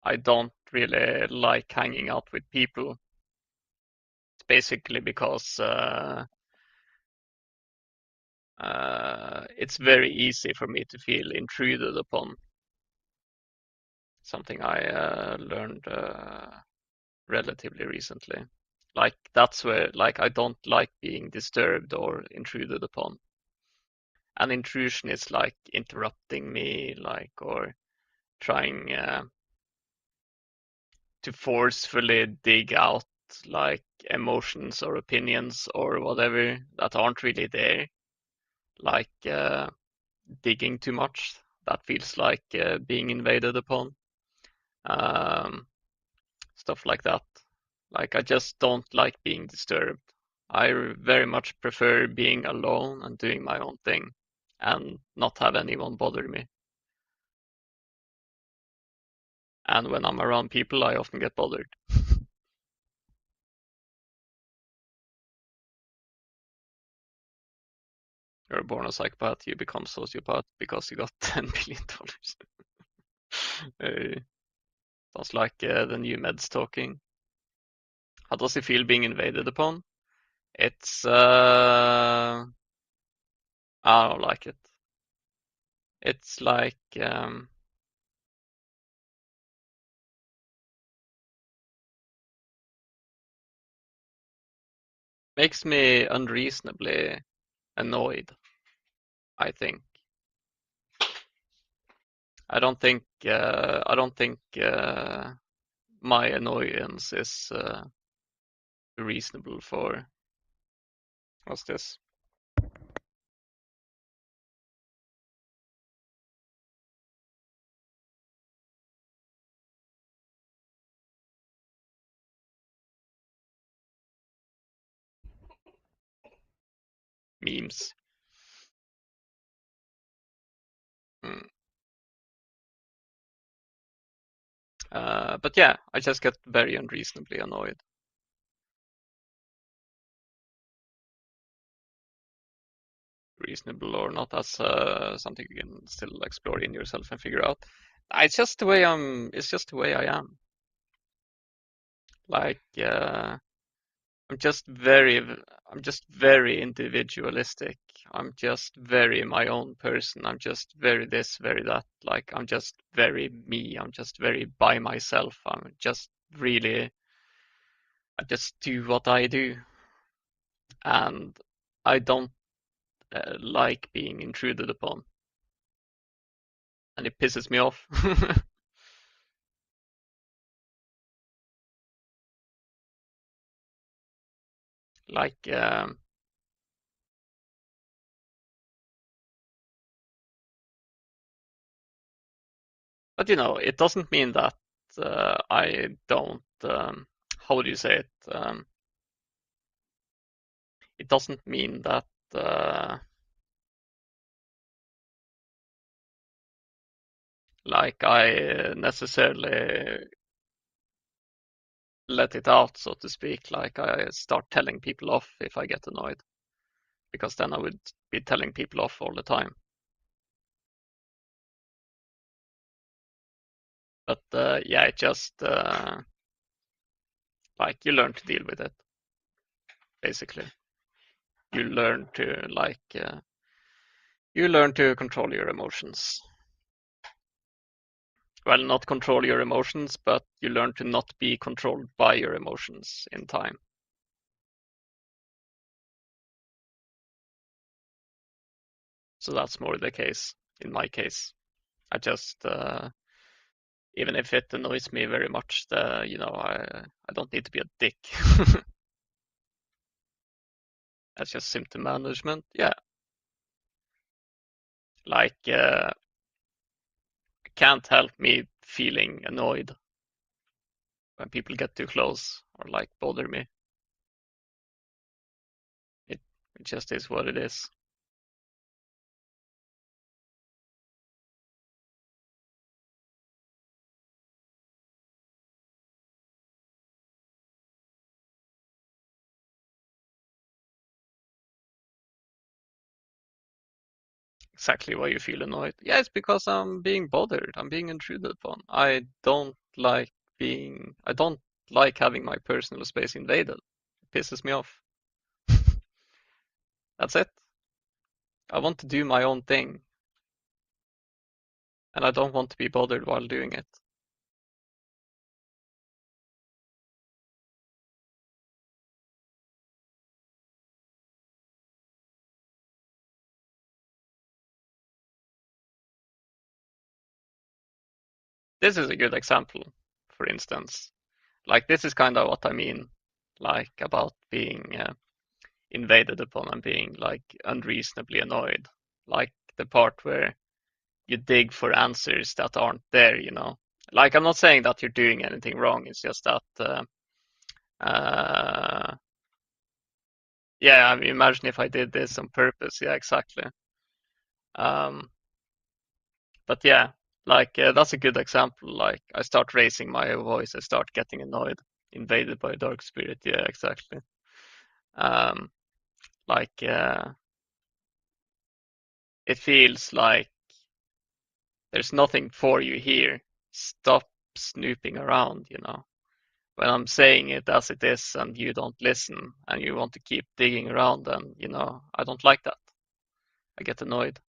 I don't really like hanging out with people is basically because it's very easy for me to feel intruded upon. Something I learned relatively recently. Like that's where like I don't like being disturbed or intruded upon. An intrusion is like interrupting me, like or trying to forcefully dig out like emotions or opinions or whatever that aren't really there. Like digging too much. That feels like being invaded upon. Um, stuff like that. Like I just don't like being disturbed. I very much prefer being alone and doing my own thing and not have anyone bother me. And when I'm around people, I often get bothered. You're born a psychopath, you become sociopath because you got $10 billion. Sounds like the new meds talking. How does it feel being invaded upon? It's I don't like it. It's like makes me unreasonably annoyed, I think. I don't think my annoyance is reasonable for what's this? Memes. Mm. But yeah, I just get very unreasonably annoyed. Reasonable or not, that's something you can still explore in yourself and figure out. It's just the way I'm. It's just the way I am. Like I'm just very, I'm just very individualistic. I'm just very my own person. I'm just very this, very that. Like I'm just very me. I'm just very by myself. I'm just really, I just do what I do, and I don't like being intruded upon, and it pisses me off. Like, but you know, it doesn't mean that I don't. How would you say it? It doesn't mean that like I necessarily let it out, so to speak. Like I start telling people off if I get annoyed, because then I would be telling people off all the time. But yeah, it just like you learn to deal with it. Basically, you learn to you learn to control your emotions. Well, not control your emotions, but you learn to not be controlled by your emotions in time. So that's more the case in my case. I just even if it annoys me very much, I don't need to be a dick. That's just symptom management. Yeah, like can't help me feeling annoyed when people get too close or like bother me. It, it just is what it is. Exactly why you feel annoyed. Yeah, it's because I'm being bothered. I'm being intruded upon. I don't like having my personal space invaded. It pisses me off. That's it. I want to do my own thing, and I don't want to be bothered while doing it. This is a good example, for instance. Like this is kind of what I mean, like about being invaded upon and being like unreasonably annoyed. Like the part where you dig for answers that aren't there, you know. Like I'm not saying that you're doing anything wrong. It's just that, uh, yeah. I mean, imagine if I did this on purpose. Yeah, exactly. Um, but yeah, like that's a good example. Like I start raising my voice, I start getting annoyed, invaded by a dark spirit. Yeah, exactly. Um, like it feels like there's nothing for you here. Stop snooping around, you know. When I'm saying it as it is and you don't listen and you want to keep digging around, and I don't like that. I get annoyed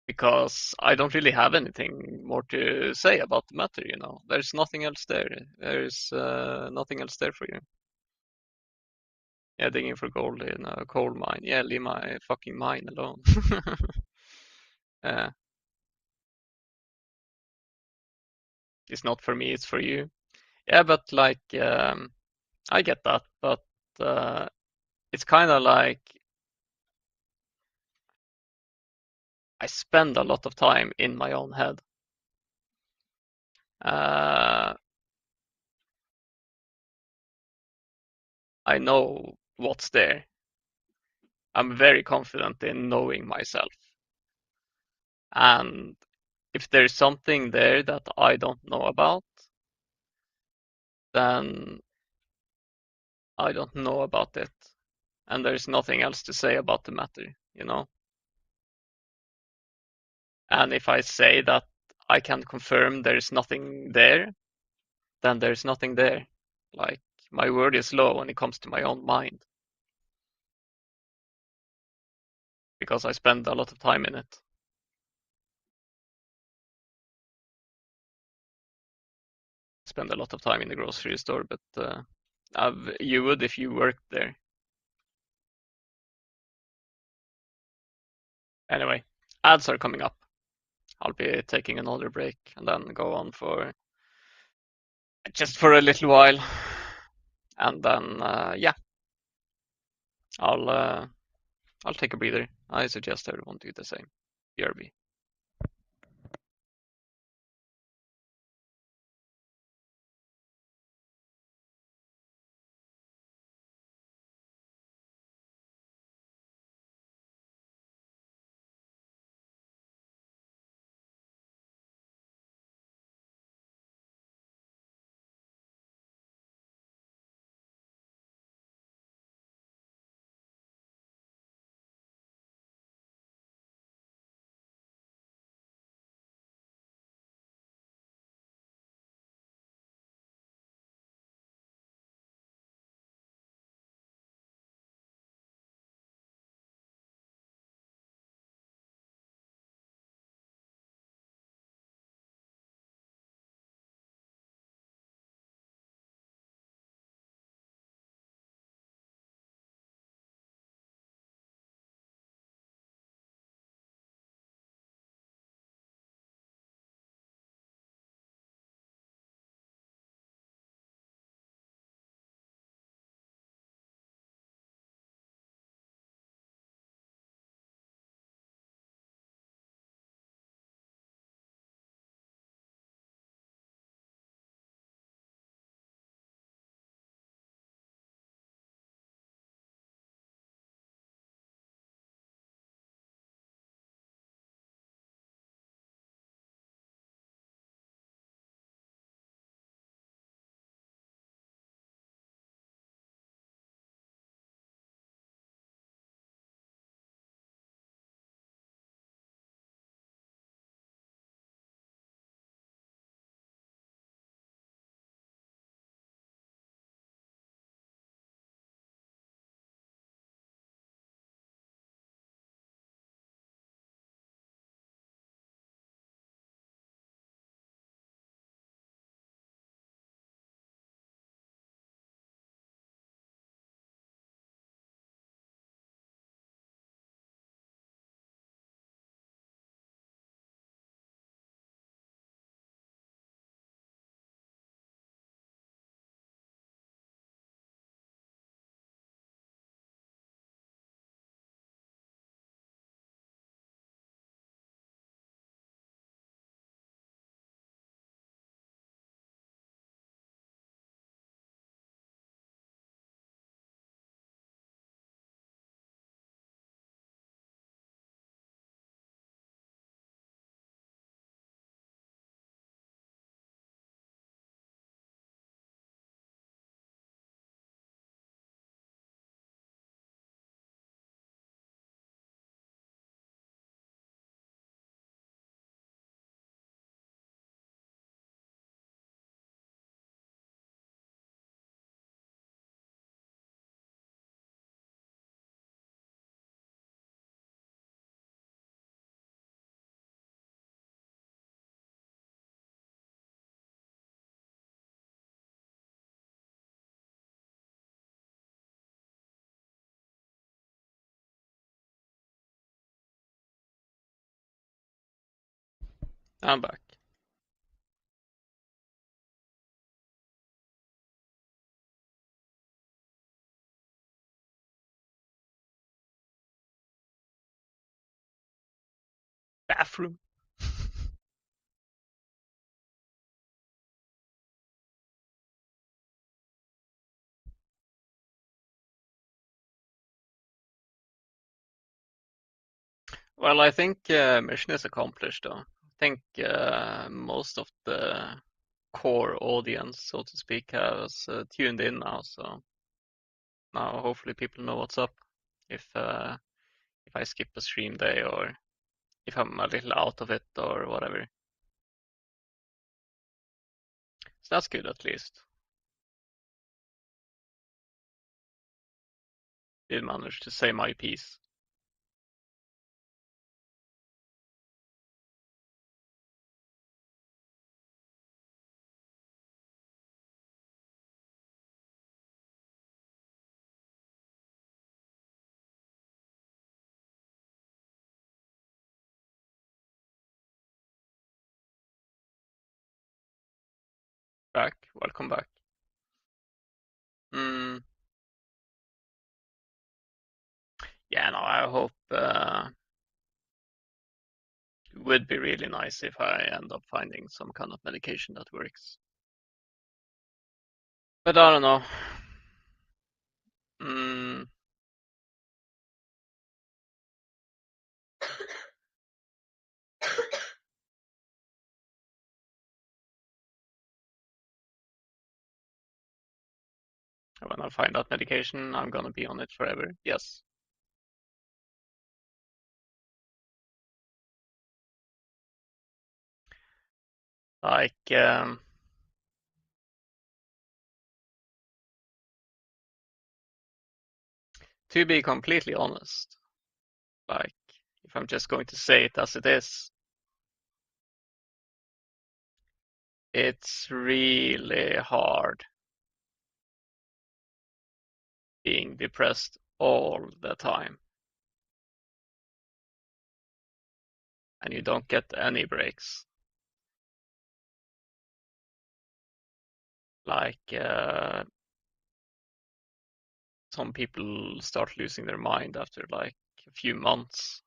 because I don't really have anything more to say about the matter, you know. There's nothing else there. There's nothing else there for you. Yeah, digging for gold in a coal mine. Yeah, leave my fucking mine alone. uh, it's not for me, it's for you. Yeah, but like I get that, but uh, it's kind of like I spend a lot of time in my own head. Uh, I know what's there. I'm very confident in knowing myself. And if there's something there that I don't know about, then I don't know about it. And there's nothing else to say about the matter, you know? And if I say that I can confirm there's nothing there, then there's nothing there. Like, my word is low when it comes to my own mind because I spend a lot of time in it. Spend a lot of time in the grocery store, but you would if you worked there. Anyway, ads are coming up. I'll be taking another break and then go on for just for a little while, and then yeah, I'll uh, I'll take a breather. I suggest everyone do the same. BRB. I'm back. Bathroom. Well, I think mission is accomplished though. I think most of the core audience, so to speak, has tuned in now. So now hopefully people know what's up. If I skip a stream day or if I'm a little out of it or whatever. So that's good at least. Did manage to say my piece. Back, welcome back. Mm, yeah, no, I hope it would be really nice if I end up finding some kind of medication that works. But I don't know. Mm, when I find that medication, I'm gonna be on it forever. Yes. Like, to be completely honest, like, if I'm just going to say it as it is, it's really hard being depressed all the time and you don't get any breaks. Like, some people start losing their mind after like a few months.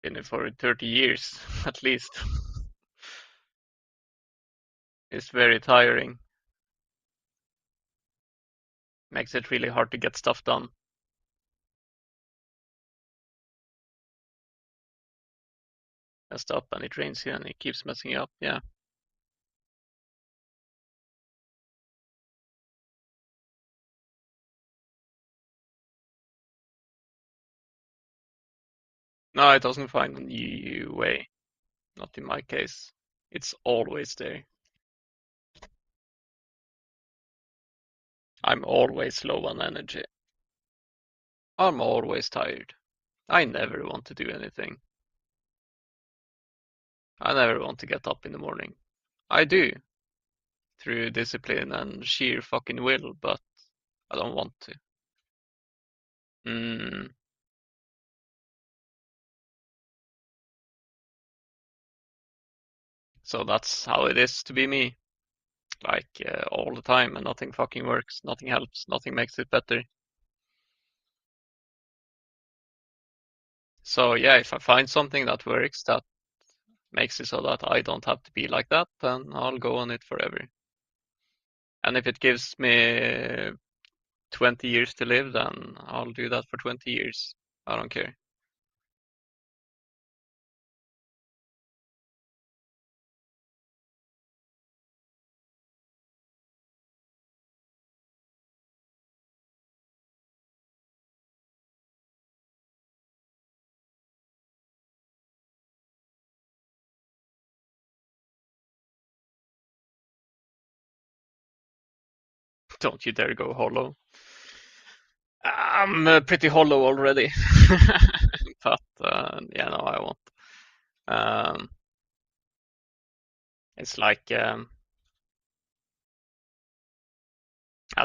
Been it for 30 years at least. It's very tiring. Makes it really hard to get stuff done. Messed up and it drains you and it keeps messing you up. Yeah. No, it doesn't find a new way. Not in my case. It's always there. I'm always low on energy. I'm always tired. I never want to do anything. I never want to get up in the morning. I do, through discipline and sheer fucking will, but I don't want to. Mm, so that's how it is to be me. Like all the time, and nothing fucking works, nothing helps, nothing makes it better. So yeah, if I find something that works that makes it so that I don't have to be like that, then I'll go on it forever. And if it gives me 20 years to live, then I'll do that for 20 years. I don't care. Don't you dare go hollow. I'm pretty hollow already. But yeah, no, I won't. Um, it's like a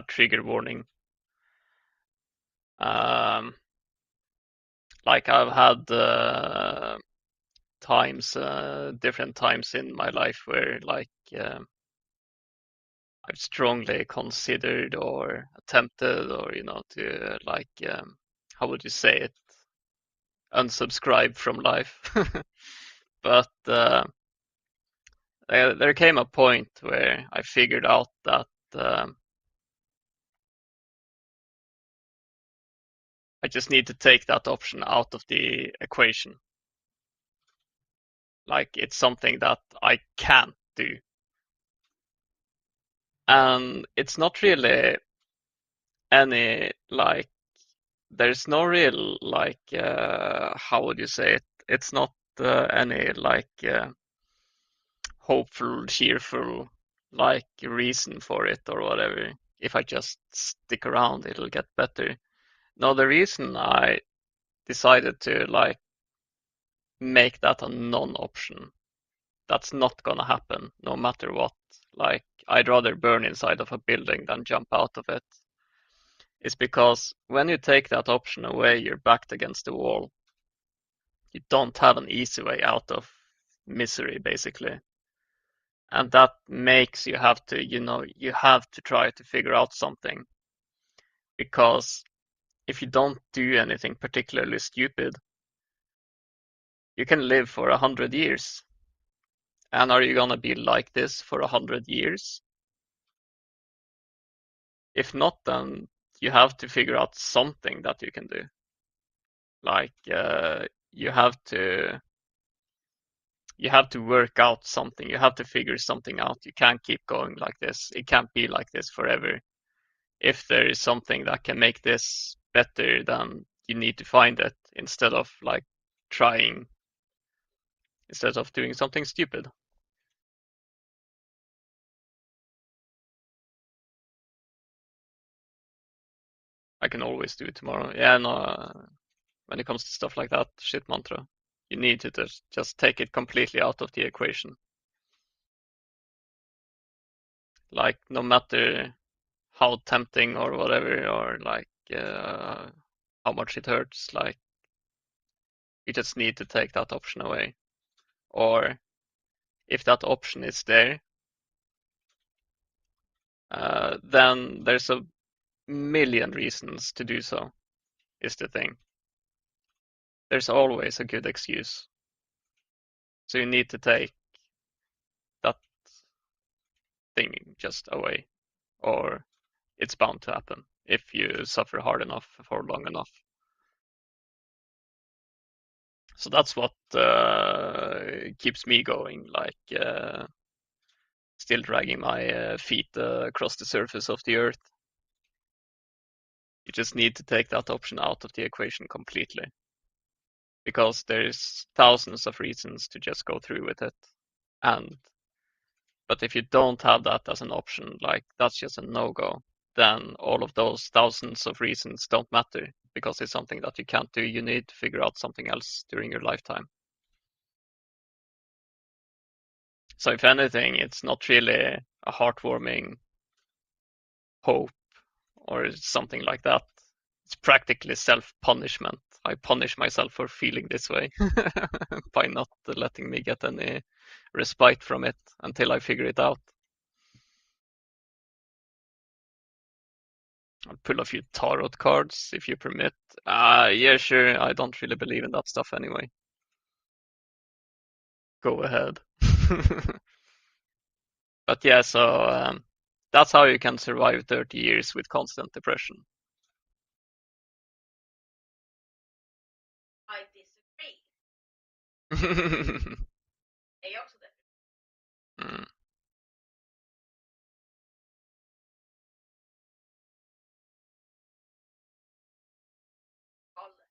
trigger warning. Um, like I've had times, different times in my life where like I've strongly considered or attempted or to like how would you say it, unsubscribe from life. But there came a point where I figured out that I just need to take that option out of the equation. Like it's something that I can't do. And it's not really any like there's no real like how would you say it? It's not any like hopeful, cheerful like reason for it or whatever. If I just stick around, it'll get better. No, the reason I decided to like make that a non-option, that's not gonna happen no matter what. Like I'd rather burn inside of a building than jump out of it. Is because when you take that option away, you're backed against the wall. You don't have an easy way out of misery, basically. And that makes you have to, you have to try to figure out something. Because if you don't do anything particularly stupid, you can live for 100 years. And are you gonna be like this for 100 years? If not, then you have to figure out something that you can do. Like you have to you have to work out something. You have to figure something out. You can't keep going like this. It can't be like this forever. If there is something that can make this better, then you need to find it instead of like trying, instead of doing something stupid. I can always do it tomorrow. Yeah, no, when it comes to stuff like that, shit mantra. You need to just take it completely out of the equation. Like no matter how tempting or whatever, or like how much it hurts, like you just need to take that option away. Or if that option is there, then there's a million reasons to do so, is the thing. There's always a good excuse. So you need to take that thing just away, or it's bound to happen if you suffer hard enough for long enough. So that's what keeps me going, like still dragging my feet across the surface of the earth. You just need to take that option out of the equation completely, because there's thousands of reasons to just go through with it. And but if you don't have that as an option, like that's just a no-go, then all of those thousands of reasons don't matter because it's something that you can't do. You need to figure out something else during your lifetime. So if anything, it's not really a heartwarming hope or something like that. It's practically self-punishment. I punish myself for feeling this way by not letting me get any respite from it until I figure it out. I'll pull a few tarot cards if you permit. Yeah, sure. I don't really believe in that stuff anyway. Go ahead. But yeah, so that's how you can survive 30 years with constant depression. I disagree. Är jag också det? Mm. Galet.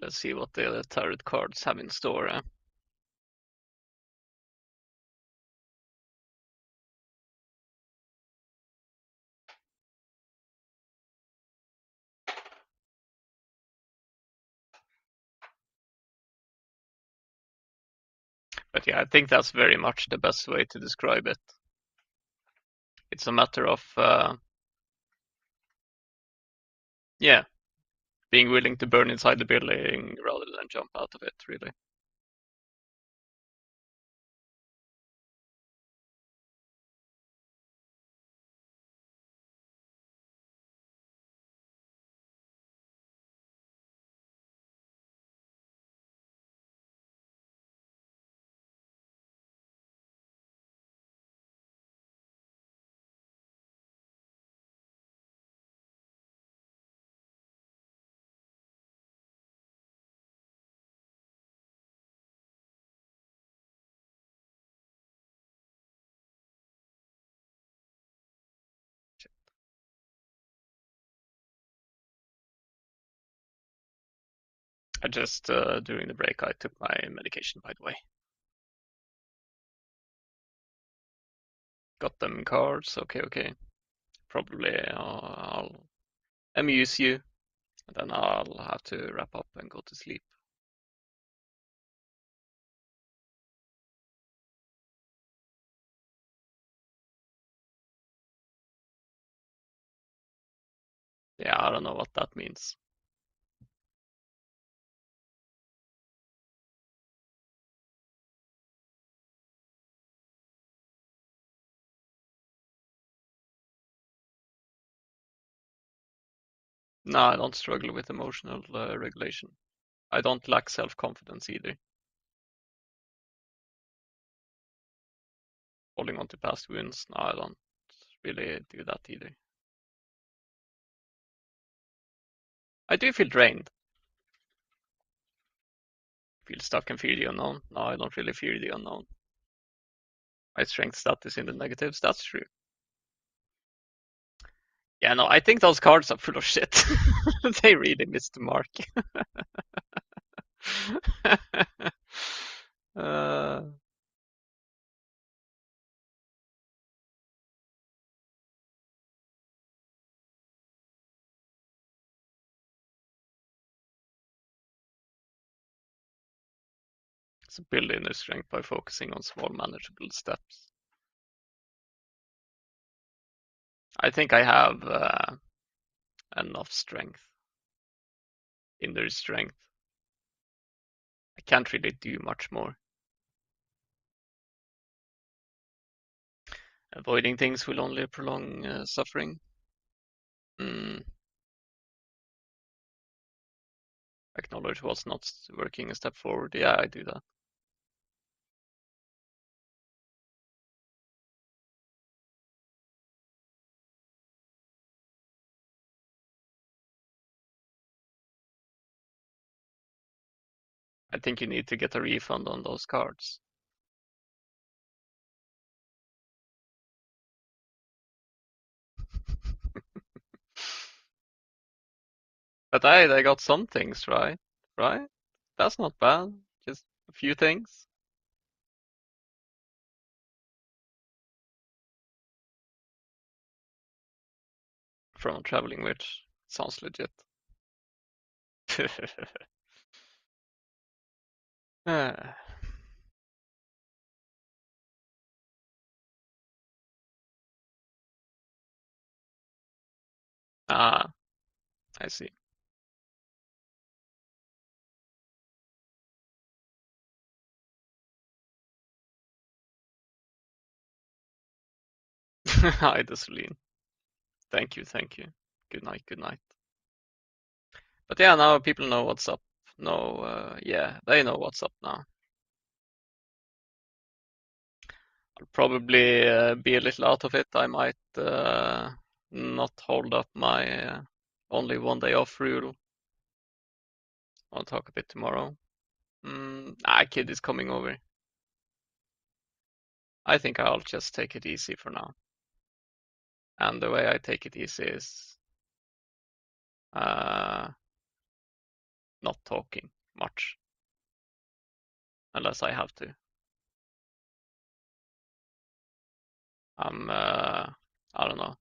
Let's see what the tarot cards have in store. But yeah, I think that's very much the best way to describe it. It's a matter of, yeah, being willing to burn inside the building rather than jump out of it, really. I just, during the break, I took my medication, by the way. Got them cards, okay. Probably I'll amuse you, and then I'll have to wrap up and go to sleep. Yeah, I don't know what that means. No, I don't struggle with emotional regulation. I don't lack self-confidence either. Holding on to past wounds, no, I don't really do that either. I do feel drained. Feel stuck and fear the unknown. No, I don't really fear the unknown. My strength stat is in the negatives, that's true. Yeah, no, I think those cards are full of shit. They really missed the mark. uh, so build inner strength by focusing on small manageable steps. I think I have enough strength, inner strength. I can't really do much more. Avoiding things will only prolong suffering. Mm, acknowledge what's not working a step forward. Yeah, I do that. I think you need to get a refund on those cards. But they got some things right, right? That's not bad. Just a few things from a traveling witch. Sounds legit. Ah, ah, I see. Hi, Desolene. Thank you, thank you. Good night, good night. But yeah, now people know what's up. No, yeah, they know what's up now. I'll probably be a little out of it. I might not hold up my only 1 day off rule. I'll talk a bit tomorrow. Kid is coming over. I think I'll just take it easy for now. And the way I take it easy is uh, not talking much unless I have to. I don't know.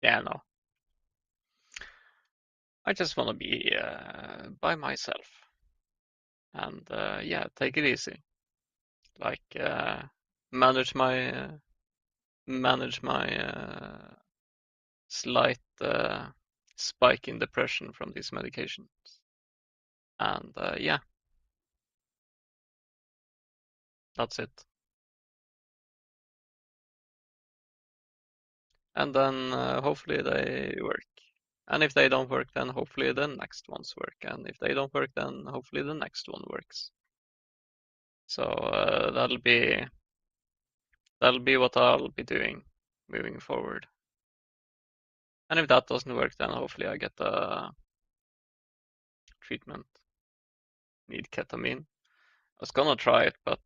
Yeah, no. I just want to be by myself and yeah, take it easy. Like manage my slight spike in depression from these medications. And yeah, that's it. And then hopefully they work. And if they don't work, then hopefully the next ones work. And if they don't work, then hopefully the next one works. So that'll be what I'll be doing moving forward. And if that doesn't work, then hopefully I get a treatment. Need ketamine. I was gonna try it, but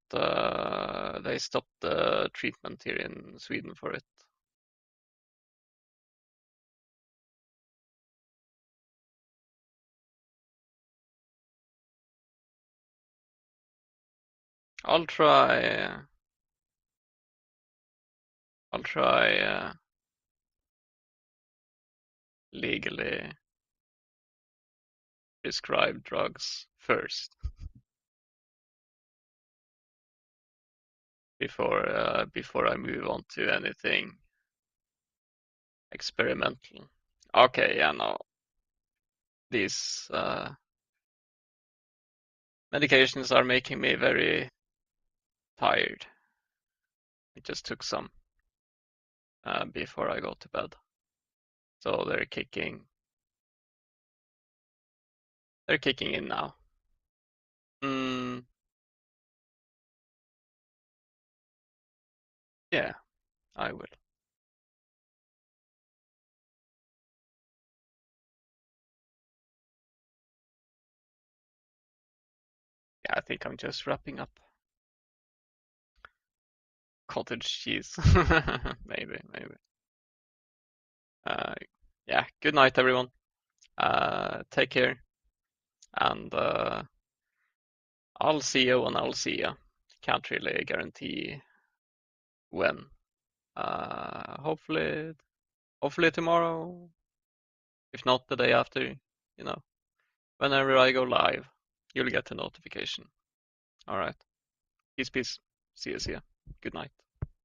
they stopped the treatment here in Sweden for it. I'll try. I'll try legally prescribed drugs first before I move on to anything experimental. Okay, yeah, no. These medications are making me very tired. I just took some before I go to bed. So they're kicking in now. Mm, yeah, I will. Yeah, I think I'm just wrapping up. Cottage cheese. Maybe, maybe. Uh, yeah, good night, everyone. Take care, and I'll see you when I'll see you. Can't really guarantee when. Hopefully tomorrow. If not, the day after. You know, whenever I go live, you'll get a notification. All right. Peace, peace. See you, see ya. Good night.